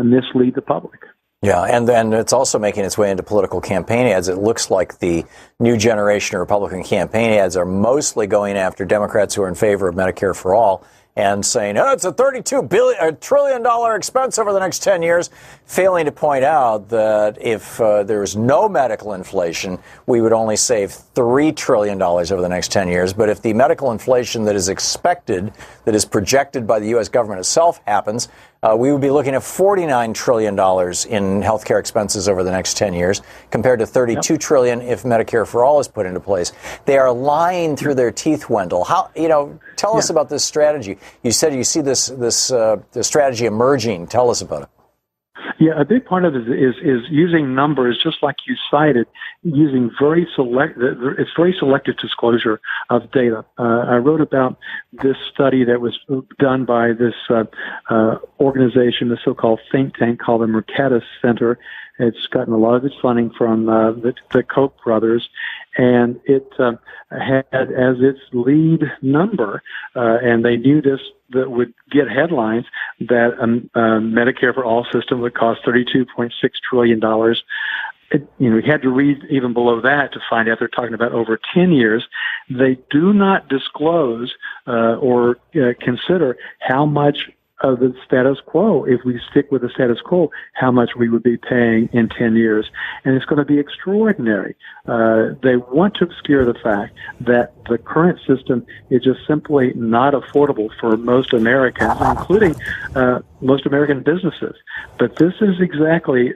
mislead the public. Yeah, and then it's also making its way into political campaign ads. It looks like the new generation of Republican campaign ads are mostly going after Democrats who are in favor of Medicare for all and saying, oh, it's a $32 trillion expense over the next 10 years, failing to point out that if there was no medical inflation, we would only save $3 trillion over the next 10 years. But if the medical inflation that is expected, that is projected by the U.S. government itself happens, we would be looking at $49 trillion in healthcare expenses over the next 10 years, compared to $32 trillion if Medicare for all is put into place. They are lying through their teeth, Wendell. Tell us about this strategy. You said you see this strategy emerging. Tell us about it. Yeah, a big part of it is using numbers, just like you cited, using it's very selective disclosure of data. I wrote about this study that was done by this organization, the so-called think tank called the Mercatus Center. It's gotten a lot of its funding from the Koch brothers, and it had as its lead number, and they knew this, that would get headlines, that a Medicare for all system would cost $32.6 trillion. We had to read even below that to find out they're talking about over 10 years. They do not disclose or consider how much of the status quo, if we stick with the status quo, how much we would be paying in 10 years. And it's going to be extraordinary. They want to obscure the fact that the current system is just simply not affordable for most Americans, including most American businesses. But this is exactly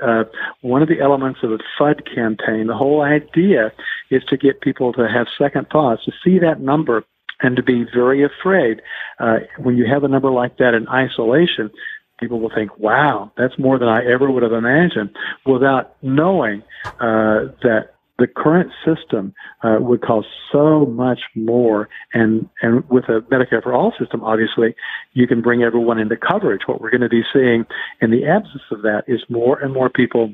one of the elements of the FUD campaign. The whole idea is to get people to have second thoughts, to see that number and to be very afraid. When you have a number like that in isolation, people will think, wow, that's more than I ever would have imagined, without knowing that the current system would cost so much more. And with a Medicare for all system, obviously, you can bring everyone into coverage. What we're going to be seeing in the absence of that is more and more people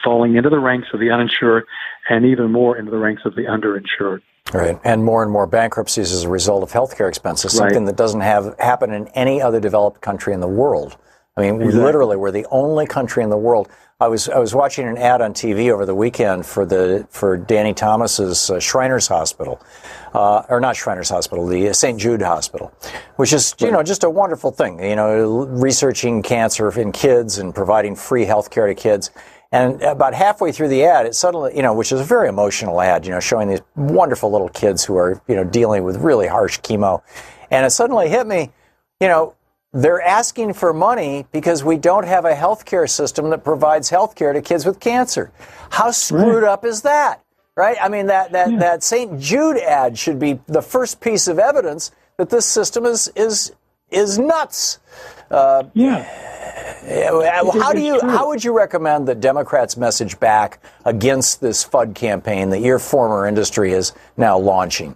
falling into the ranks of the uninsured and even more into the ranks of the underinsured. Right, and more bankruptcies as a result of healthcare expenses, something that doesn't happen in any other developed country in the world. I mean, literally, we're the only country in the world. I was watching an ad on TV over the weekend for Danny Thomas's Shriners Hospital, or not Shriners Hospital, the St. Jude Hospital, which is just a wonderful thing. Researching cancer in kids and providing free health care to kids. And about halfway through the ad, it suddenly, which is a very emotional ad, showing these wonderful little kids who are, dealing with really harsh chemo. And it suddenly hit me, they're asking for money because we don't have a healthcare system that provides healthcare to kids with cancer. How screwed up is that? Right? I mean, that St. Jude ad should be the first piece of evidence that this system is nuts. How would you recommend that Democrats message back against this FUD campaign that your former industry is now launching?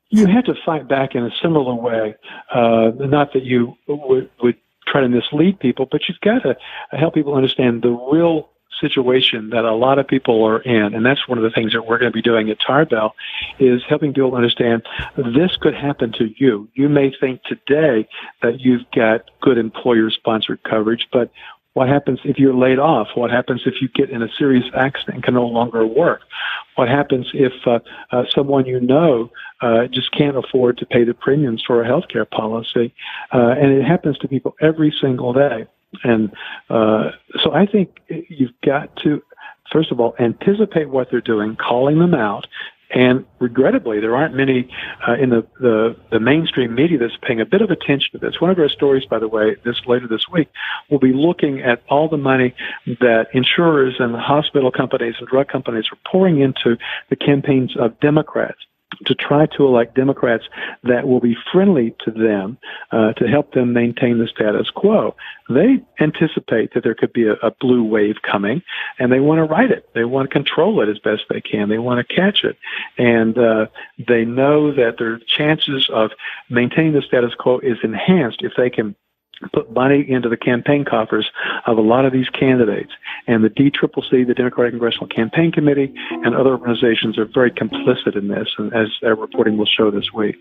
You have to fight back in a similar way. Not that you would try to mislead people, but you've got to help people understand the real situation that a lot of people are in. And that's one of the things that we're going to be doing at Tarbell, is helping people understand this could happen to you. You may think today that you've got good employer-sponsored coverage, but what happens if you're laid off? What happens if you get in a serious accident and can no longer work? What happens if someone you know just can't afford to pay the premiums for a healthcare policy? And it happens to people every single day. And so I think you've got to, first of all, anticipate what they're doing, calling them out. And regrettably, there aren't many in the mainstream media that's paying a bit of attention to this. One of our stories, by the way, later this week, will be looking at all the money that insurers and hospital companies and drug companies are pouring into the campaigns of Democrats to try to elect Democrats that will be friendly to them to help them maintain the status quo. They anticipate that there could be a blue wave coming, and they want to ride it. They want to control it as best they can. They want to catch it. And they know that their chances of maintaining the status quo is enhanced if they can put money into the campaign coffers of a lot of these candidates. And the DCCC, the Democratic Congressional Campaign Committee, and other organizations are very complicit in this, and as our reporting will show this week.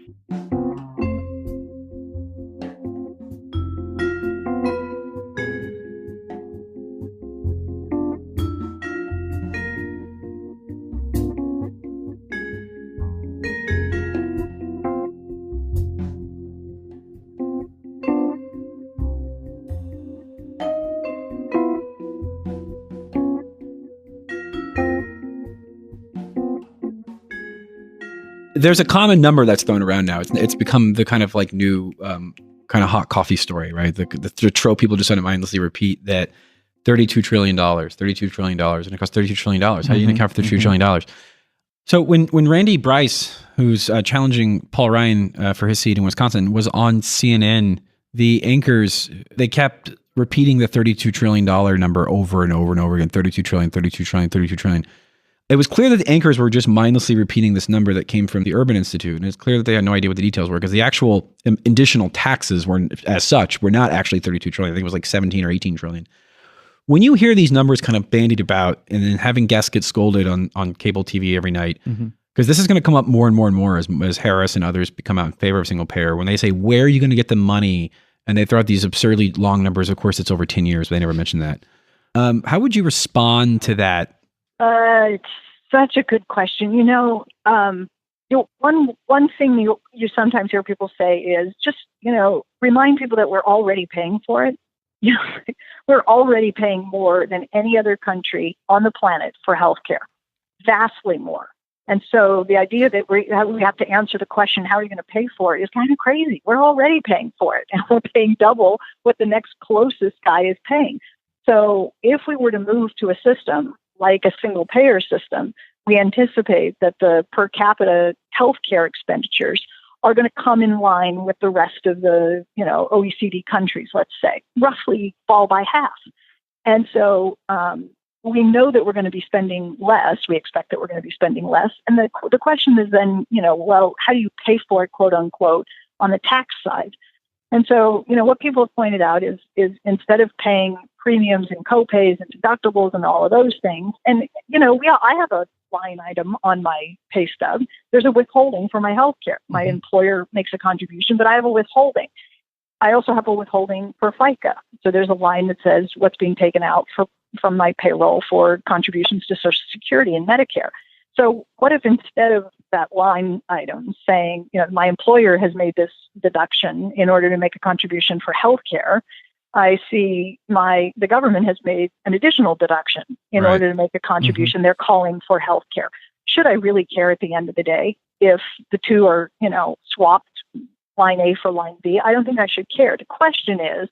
There's a common number that's thrown around now. It's become the kind of like new kind of hot coffee story, right? The trope people just mindlessly repeat that $32 trillion, and it costs $32 trillion. How are you going to account for $32 trillion? So when Randy Bryce, who's challenging Paul Ryan for his seat in Wisconsin, was on CNN, the anchors, they kept repeating the $32 trillion number over and over and over again, 32 trillion, 32 trillion, 32 trillion. It was clear that the anchors were just mindlessly repeating this number that came from the Urban Institute. And it's clear that they had no idea what the details were, because the actual additional taxes were, as such, were not actually 32 trillion. I think it was like 17 or 18 trillion. When you hear these numbers kind of bandied about and then having guests get scolded on cable TV every night, because this is going to come up more and more and more as Harris and others become out in favor of single payer, when they say, where are you going to get the money? And they throw out these absurdly long numbers. Of course, it's over 10 years, but they never mention that. How would you respond to that? It's such a good question. One thing you sometimes hear people say is just, remind people that we're already paying for it. We're already paying more than any other country on the planet for healthcare, vastly more. And so the idea that we have to answer the question, how are you going to pay for it, is kind of crazy. We're already paying for it, and we're paying double what the next closest guy is paying. So if we were to move to a system like a single payer system, we anticipate that the per capita healthcare expenditures are going to come in line with the rest of the, OECD countries, let's say, roughly fall by half. And so we know that we're going to be spending less. We expect that we're going to be spending less. And the question is then, how do you pay for it, quote unquote, on the tax side? And so, what people have pointed out is instead of paying premiums and copays and deductibles and all of those things, and, I have a line item on my pay stub. There's a withholding for my health care. My employer makes a contribution, but I have a withholding. I also have a withholding for FICA. So there's a line that says what's being taken out from my payroll for contributions to Social Security and Medicare. So what if instead of that line item saying, my employer has made this deduction in order to make a contribution for health care, I see the government has made an additional deduction in order to make a contribution. They're calling for health care. Should I really care at the end of the day if the two are, swapped line A for line B. I don't think I should care. The question is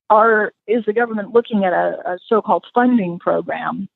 the government looking at a so-called funding program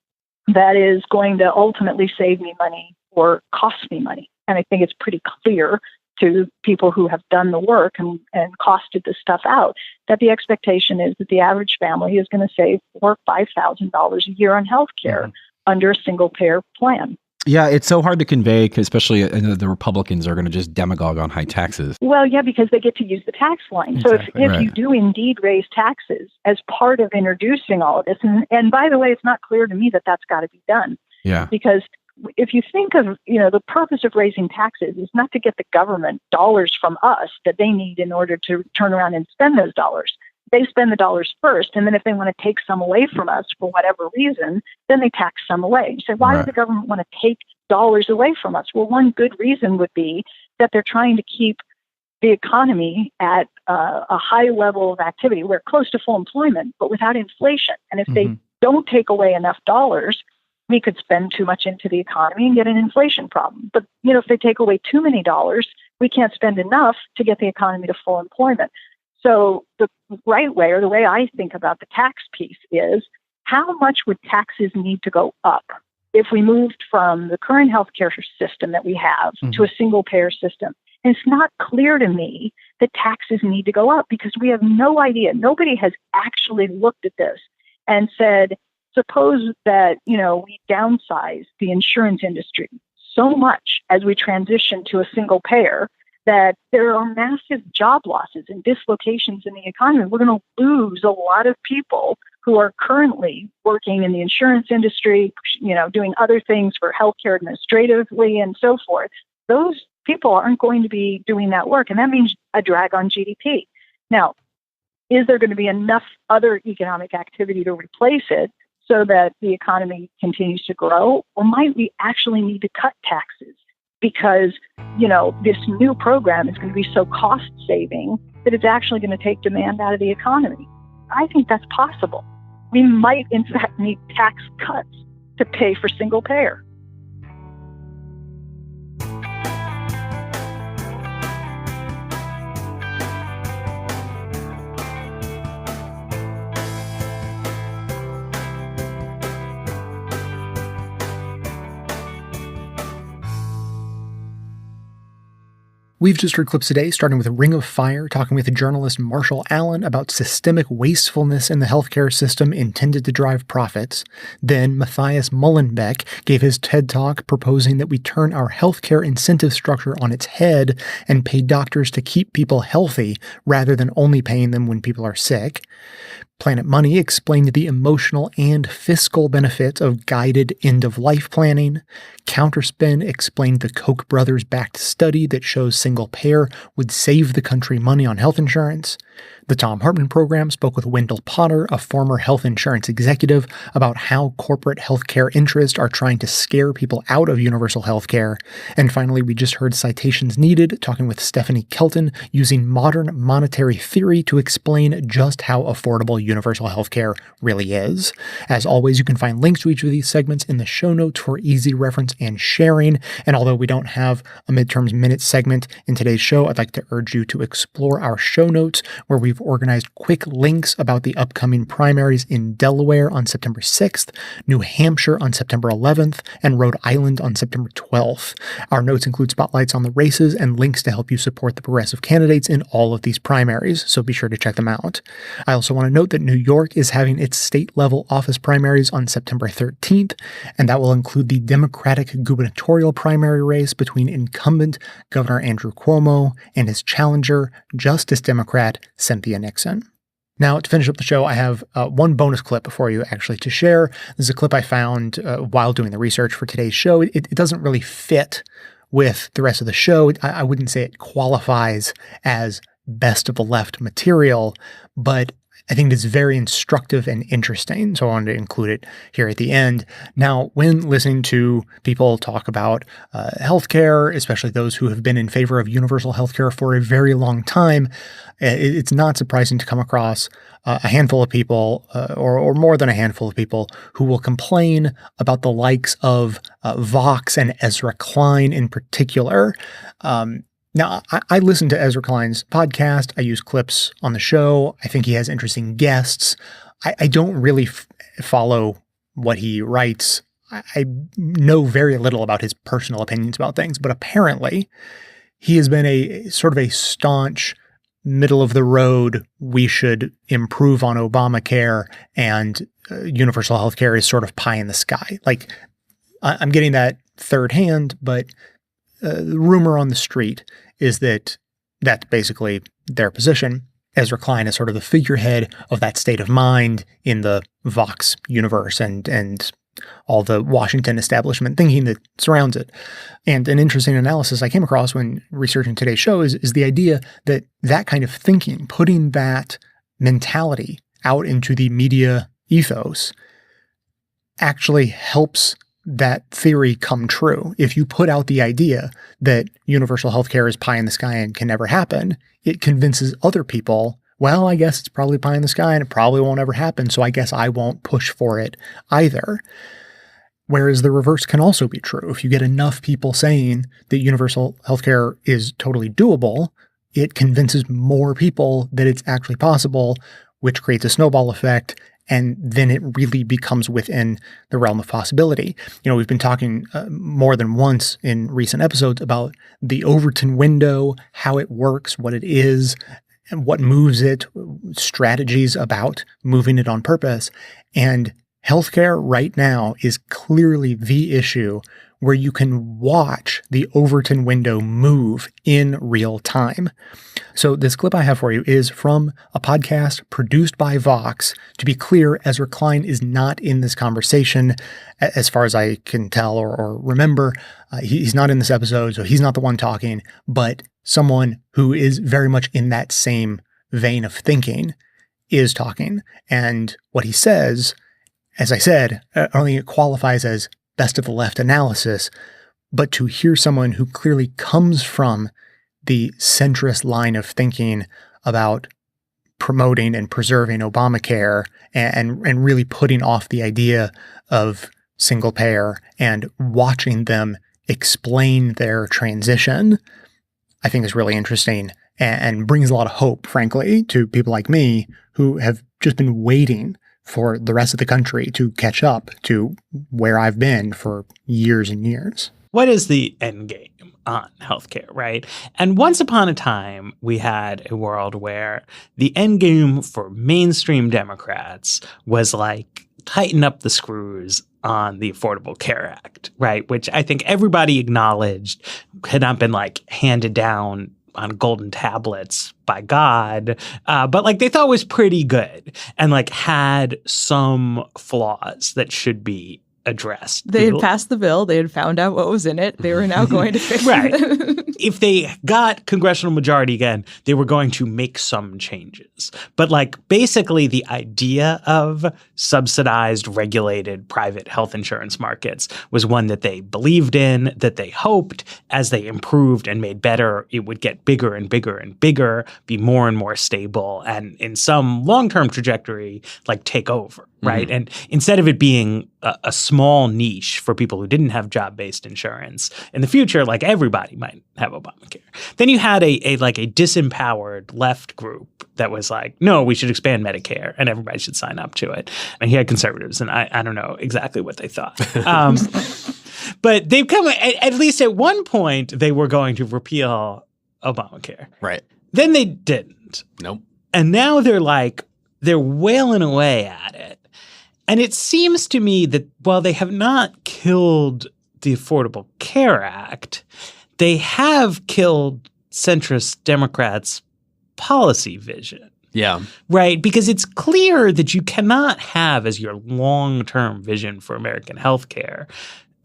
that is going to ultimately save me money or cost me money? And I think it's pretty clear to people who have done the work and costed this stuff out that the expectation is that the average family is going to save $4,000 or $5,000 a year on healthcare under a single-payer plan. Yeah, it's so hard to convey, 'cause especially the Republicans are going to just demagogue on high taxes. Well, yeah, because they get to use the tax line. Exactly. So if Right. you do indeed raise taxes as part of introducing all of this, and by the way, it's not clear to me that that's got to be done. Yeah. Because if you think of, the purpose of raising taxes is not to get the government dollars from us that they need in order to turn around and spend those dollars. They spend the dollars first, and then if they want to take some away from us for whatever reason, then they tax some away. You say, why does the government want to take dollars away from us? Well, one good reason would be that they're trying to keep the economy at a high level of activity. We're close to full employment, but without inflation. And if they don't take away enough dollars, we could spend too much into the economy and get an inflation problem. But, if they take away too many dollars, we can't spend enough to get the economy to full employment. So the right way, or the way I think about the tax piece, is how much would taxes need to go up if we moved from the current healthcare system that we have to a single payer system? And it's not clear to me that taxes need to go up because we have no idea. Nobody has actually looked at this and said, suppose that, we downsize the insurance industry so much as we transition to a single payer that there are massive job losses and dislocations in the economy. We're going to lose a lot of people who are currently working in the insurance industry, doing other things for healthcare administratively and so forth. Those people aren't going to be doing that work, and that means a drag on GDP. Now, is there going to be enough other economic activity to replace it so that the economy continues to grow? Or might we actually need to cut taxes because, this new program is going to be so cost-saving that it's actually going to take demand out of the economy? I think that's possible. We might, in fact, need tax cuts to pay for single payer. We've just heard clips today, starting with Ring of Fire, talking with journalist Marshall Allen about systemic wastefulness in the healthcare system intended to drive profits. Then Matthias Müllenbeck gave his TED Talk proposing that we turn our healthcare incentive structure on its head and pay doctors to keep people healthy rather than only paying them when people are sick. Planet Money explained the emotional and fiscal benefits of guided end-of-life planning. CounterSpin explained the Koch brothers-backed study that shows single payer would save the country money on health insurance. The Thom Hartmann program spoke with Wendell Potter, a former health insurance executive, about how corporate healthcare interests are trying to scare people out of universal healthcare. And finally, we just heard Citations Needed, talking with Stephanie Kelton, using modern monetary theory to explain just how affordable universal healthcare really is. As always, you can find links to each of these segments in the show notes for easy reference and sharing. And although we don't have a Midterms Minute segment in today's show, I'd like to urge you to explore our show notes, where we've organized quick links about the upcoming primaries in Delaware on September 6th, New Hampshire on September 11th, and Rhode Island on September 12th. Our notes include spotlights on the races and links to help you support the progressive candidates in all of these primaries, so be sure to check them out. I also want to note that New York is having its state-level office primaries on September 13th, and that will include the Democratic gubernatorial primary race between incumbent Governor Andrew Cuomo and his challenger, Justice Democrat Cynthia Nixon. Now, to finish up the show, I have one bonus clip for you actually to share. This is a clip I found while doing the research for today's show. It doesn't really fit with the rest of the show. I wouldn't say it qualifies as best of the left material, but I think it's very instructive and interesting, so I wanted to include it here at the end. Now, when listening to people talk about healthcare, especially those who have been in favor of universal healthcare for a very long time, it's not surprising to come across a handful of people, or more than a handful of people, who will complain about the likes of Vox and Ezra Klein in particular. Now, I listen to Ezra Klein's podcast. I use clips on the show. I think he has interesting guests. I don't really follow what he writes. I know very little about his personal opinions about things, but apparently he has been a sort of a staunch middle of the road. We should improve on Obamacare, and universal health care is sort of pie in the sky. Like, I'm getting that third hand, but the rumor on the street is that that's basically their position. Ezra Klein is sort of the figurehead of that state of mind in the Vox universe and all the Washington establishment thinking that surrounds it. And an interesting analysis I came across when researching today's show is the idea that that kind of thinking, putting that mentality out into the media ethos, actually helps that theory come true. If you put out the idea that universal healthcare is pie in the sky and can never happen, it convinces other people, well, I guess it's probably pie in the sky and it probably won't ever happen, so I guess I won't push for it either. Whereas the reverse can also be true. If you get enough people saying that universal healthcare is totally doable, it convinces more people that it's actually possible, which creates a snowball effect. And then it really becomes within the realm of possibility. You know, we've been talking more than once in recent episodes about the Overton window, how it works, what it is, and what moves it, strategies about moving it on purpose. And healthcare right now is clearly the issue where you can watch the Overton window move in real time. So this clip I have for you is from a podcast produced by Vox. To be clear, Ezra Klein is not in this conversation, as far as I can tell or remember. He's not in this episode, so he's not the one talking, but someone who is very much in that same vein of thinking is talking. And what he says, as I said, only it qualifies as best of the left analysis, but to hear someone who clearly comes from the centrist line of thinking about promoting and preserving Obamacare and really putting off the idea of single payer and watching them explain their transition, I think is really interesting and brings a lot of hope, frankly, to people like me who have just been waiting for the rest of the country to catch up to where I've been for years and years. What is the end game on healthcare, right? And once upon a time, we had a world where the end game for mainstream Democrats was like tighten up the screws on the Affordable Care Act, right? Which I think everybody acknowledged had not been like handed down on golden tablets by God, but like they thought was pretty good and like had some flaws that should be addressed. They had passed the bill. They had found out what was in it. They were now going to fix it. If they got congressional majority again, they were going to make some changes. But like basically the idea of subsidized, regulated private health insurance markets was one that they believed in, that they hoped as they improved and made better, it would get bigger and bigger and bigger, be more and more stable, and in some long-term trajectory, like take over. Right. Mm-hmm. And instead of it being a small niche for people who didn't have job-based insurance, in the future, like everybody might have Obamacare. Then you had a disempowered left group that was like, no, we should expand Medicare and everybody should sign up to it. And you had conservatives, and I don't know exactly what they thought. But they've come, at least at one point, they were going to repeal Obamacare. Right. Then they didn't. Nope. And now they're wailing away at it. And it seems to me that while they have not killed the Affordable Care Act, they have killed centrist Democrats' policy vision. Yeah. Right? Because it's clear that you cannot have as your long-term vision for American healthcare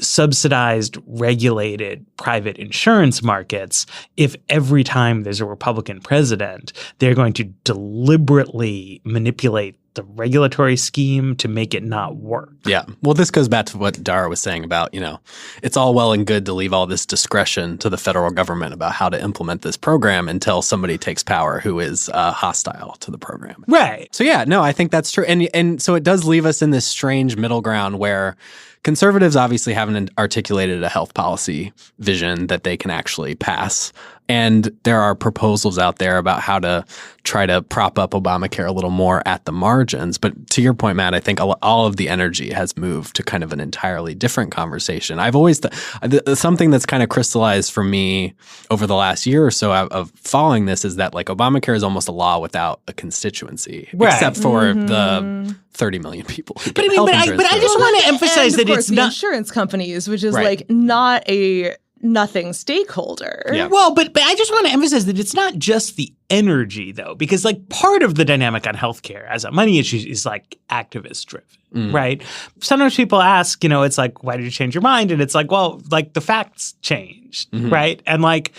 subsidized, regulated private insurance markets if every time there's a Republican president, they're going to deliberately manipulate the regulatory scheme to make it not work. Yeah. Well, this goes back to what Dara was saying about, it's all well and good to leave all this discretion to the federal government about how to implement this program until somebody takes power who is hostile to the program. Right. So, yeah, no, I think that's true. And so it does leave us in this strange middle ground where Conservatives obviously haven't articulated a health policy vision that they can actually pass. And there are proposals out there about how to try to prop up Obamacare a little more at the margins. But to your point, Matt, I think all of the energy has moved to kind of an entirely different conversation. I've always something that's kind of crystallized for me over the last year or so of following this is that like Obamacare is almost a law without a constituency, except for the 30 million people. But I just want to emphasize that it's not insurance companies, which is like not a nothing stakeholder. Yeah. Well, but I just want to emphasize that it's not just the energy, though, because like part of the dynamic on healthcare as a money issue is like activist driven, right? Sometimes people ask, it's like, why did you change your mind? And it's like, well, like the facts changed, right? And like,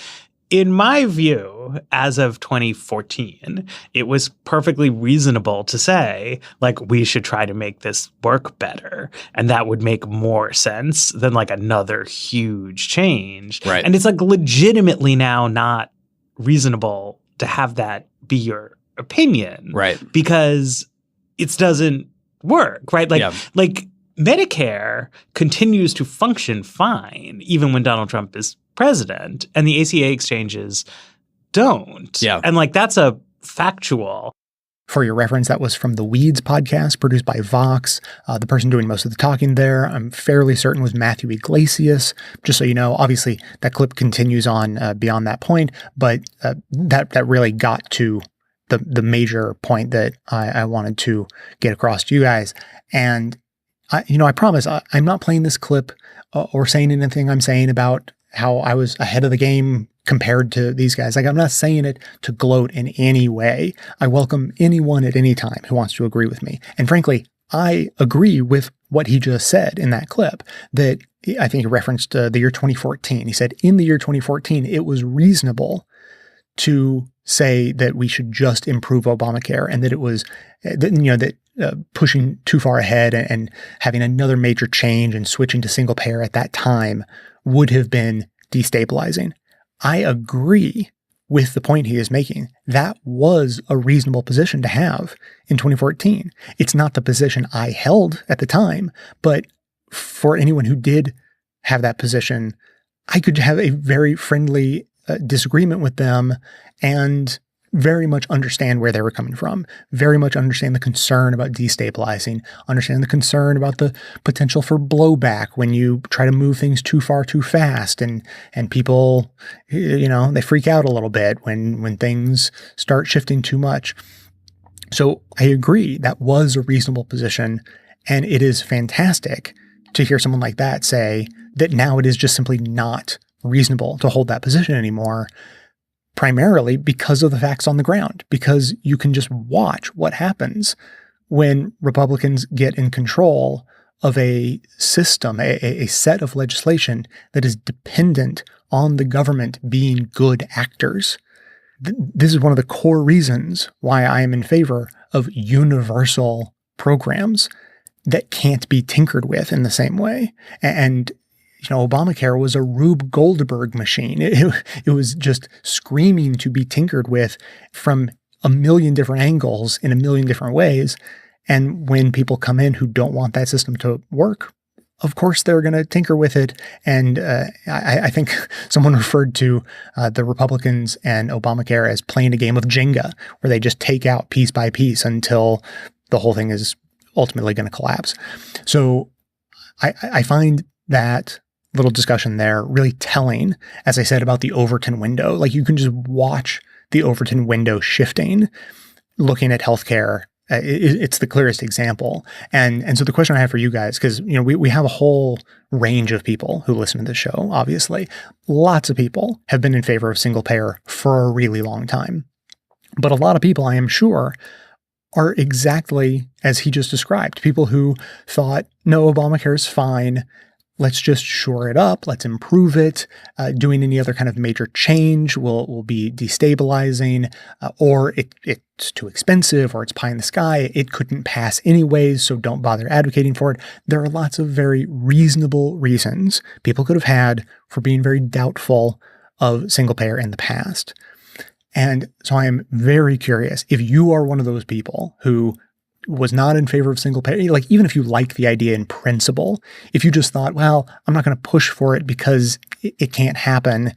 in my view, as of 2014, it was perfectly reasonable to say, like, we should try to make this work better. And that would make more sense than like another huge change. Right. And it's like legitimately now not reasonable to have that be your opinion. Right. Because it doesn't work, right? Like Medicare continues to function fine, even when Donald Trump is president, and the ACA exchanges don't. Yeah. And like that's a factual. For your reference, that was from the Weeds podcast produced by Vox. The person doing most of the talking there, I'm fairly certain, was Matthew Iglesias. Just so you know, obviously that clip continues on beyond that point, but that really got to the major point that I wanted to get across to you guys. And I promise I'm not playing this clip or saying anything I'm saying about how I was ahead of the game compared to these guys. Like, I'm not saying it to gloat in any way. I welcome anyone at any time who wants to agree with me. And frankly, I agree with what he just said in that clip, that I think he referenced the year 2014. He said in the year 2014, it was reasonable to say that we should just improve Obamacare, and that it was, pushing too far ahead and having another major change and switching to single payer at that time would have been destabilizing. I agree with the point he is making. That was a reasonable position to have in 2014. It's not the position I held at the time, but for anyone who did have that position, I could have a very friendly disagreement with them and very much understand where they were coming from, very much understand the concern about destabilizing, understand the concern about the potential for blowback when you try to move things too far too fast, and people, they freak out a little bit when things start shifting too much. So I agree that was a reasonable position, and it is fantastic to hear someone like that say that now it is just simply not reasonable to hold that position anymore, primarily because of the facts on the ground, because you can just watch what happens when Republicans get in control of a system, a set of legislation that is dependent on the government being good actors. This is one of the core reasons why I am in favor of universal programs that can't be tinkered with in the same way. And Obamacare was a Rube Goldberg machine. It was just screaming to be tinkered with from a million different angles in a million different ways. And when people come in who don't want that system to work, of course they're going to tinker with it. And I think someone referred to the Republicans and Obamacare as playing a game of Jenga, where they just take out piece by piece until the whole thing is ultimately going to collapse. So I find that little discussion there really telling, as I said, about the Overton window. Like, you can just watch the Overton window shifting, looking at healthcare. It's the clearest example. And so the question I have for you guys, because we have a whole range of people who listen to this show, obviously. Lots of people have been in favor of single payer for a really long time. But a lot of people, I am sure, are exactly as he just described. People who thought, no, Obamacare is fine. Let's just shore it up. Let's improve it. Doing any other kind of major change will be destabilizing, or it's too expensive, or it's pie in the sky. It couldn't pass anyways, so don't bother advocating for it. There are lots of very reasonable reasons people could have had for being very doubtful of single payer in the past. And so I am very curious if you are one of those people who was not in favor of single payer, like even if you like the idea in principle, if you just thought, well, I'm not going to push for it because it can't happen,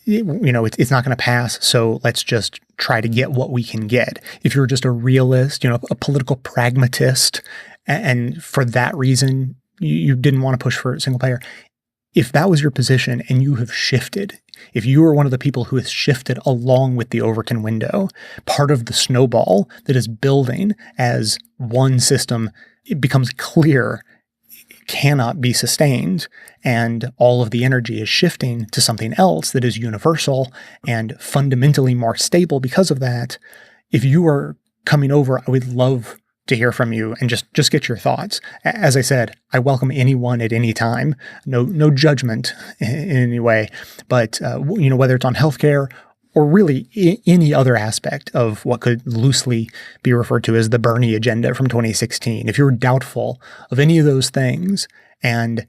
it's not going to pass, so let's just try to get what we can get. If you're just a realist, a political pragmatist, and for that reason, you didn't want to push for single payer, if that was your position and you have shifted, if you are one of the people who has shifted along with the Overton window, part of the snowball that is building as one system, it becomes clear cannot be sustained, and all of the energy is shifting to something else that is universal and fundamentally more stable because of that. If you are coming over, I would love to hear from you and just get your thoughts. As I said, I welcome anyone at any time. No judgment in any way, but whether it's on healthcare or really any other aspect of what could loosely be referred to as the Bernie agenda from 2016. If you're doubtful of any of those things, and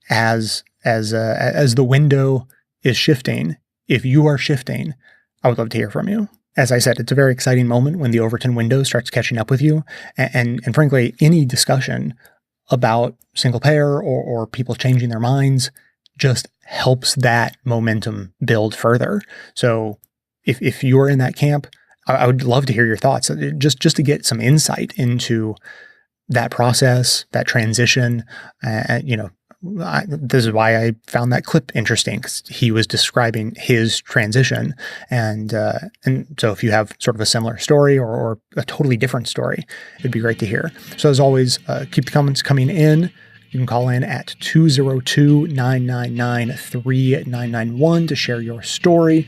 as the window is shifting, if you are shifting, I would love to hear from you. As I said, it's a very exciting moment when the Overton window starts catching up with you. And frankly, any discussion about single payer or people changing their minds just helps that momentum build further. So if you're in that camp, I would love to hear your thoughts, just to get some insight into that process, that transition. This is why I found that clip interesting, because he was describing his transition. And so if you have sort of a similar story or a totally different story, it'd be great to hear. So as always, keep the comments coming in. You can call in at 202-999-3991 to share your story,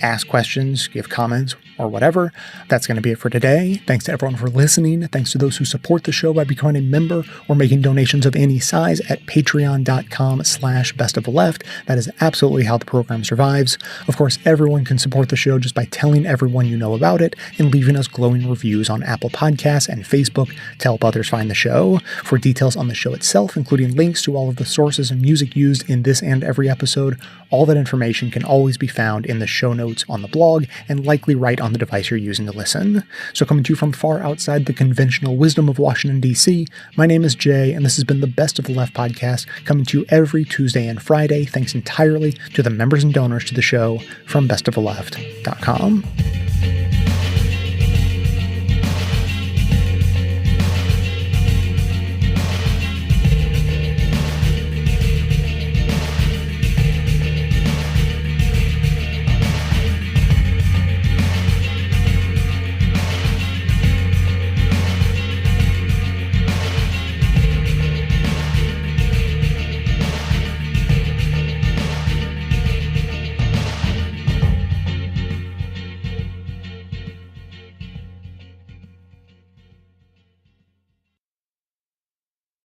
ask questions, give comments, or whatever. That's going to be it for today. Thanks to everyone for listening. Thanks to those who support the show by becoming a member or making donations of any size at patreon.com/bestoftheleft. That is absolutely how the program survives. Of course, everyone can support the show just by telling everyone you know about it and leaving us glowing reviews on Apple Podcasts and Facebook to help others find the show. For details on the show itself, including links to all of the sources and music used in this and every episode, all that information can always be found in the show notes on the blog and likely right on the device you're using to listen. So coming to you from far outside the conventional wisdom of Washington, D.C., my name is Jay, and this has been the Best of the Left podcast, coming to you every Tuesday and Friday, thanks entirely to the members and donors to the show from bestoftheleft.com.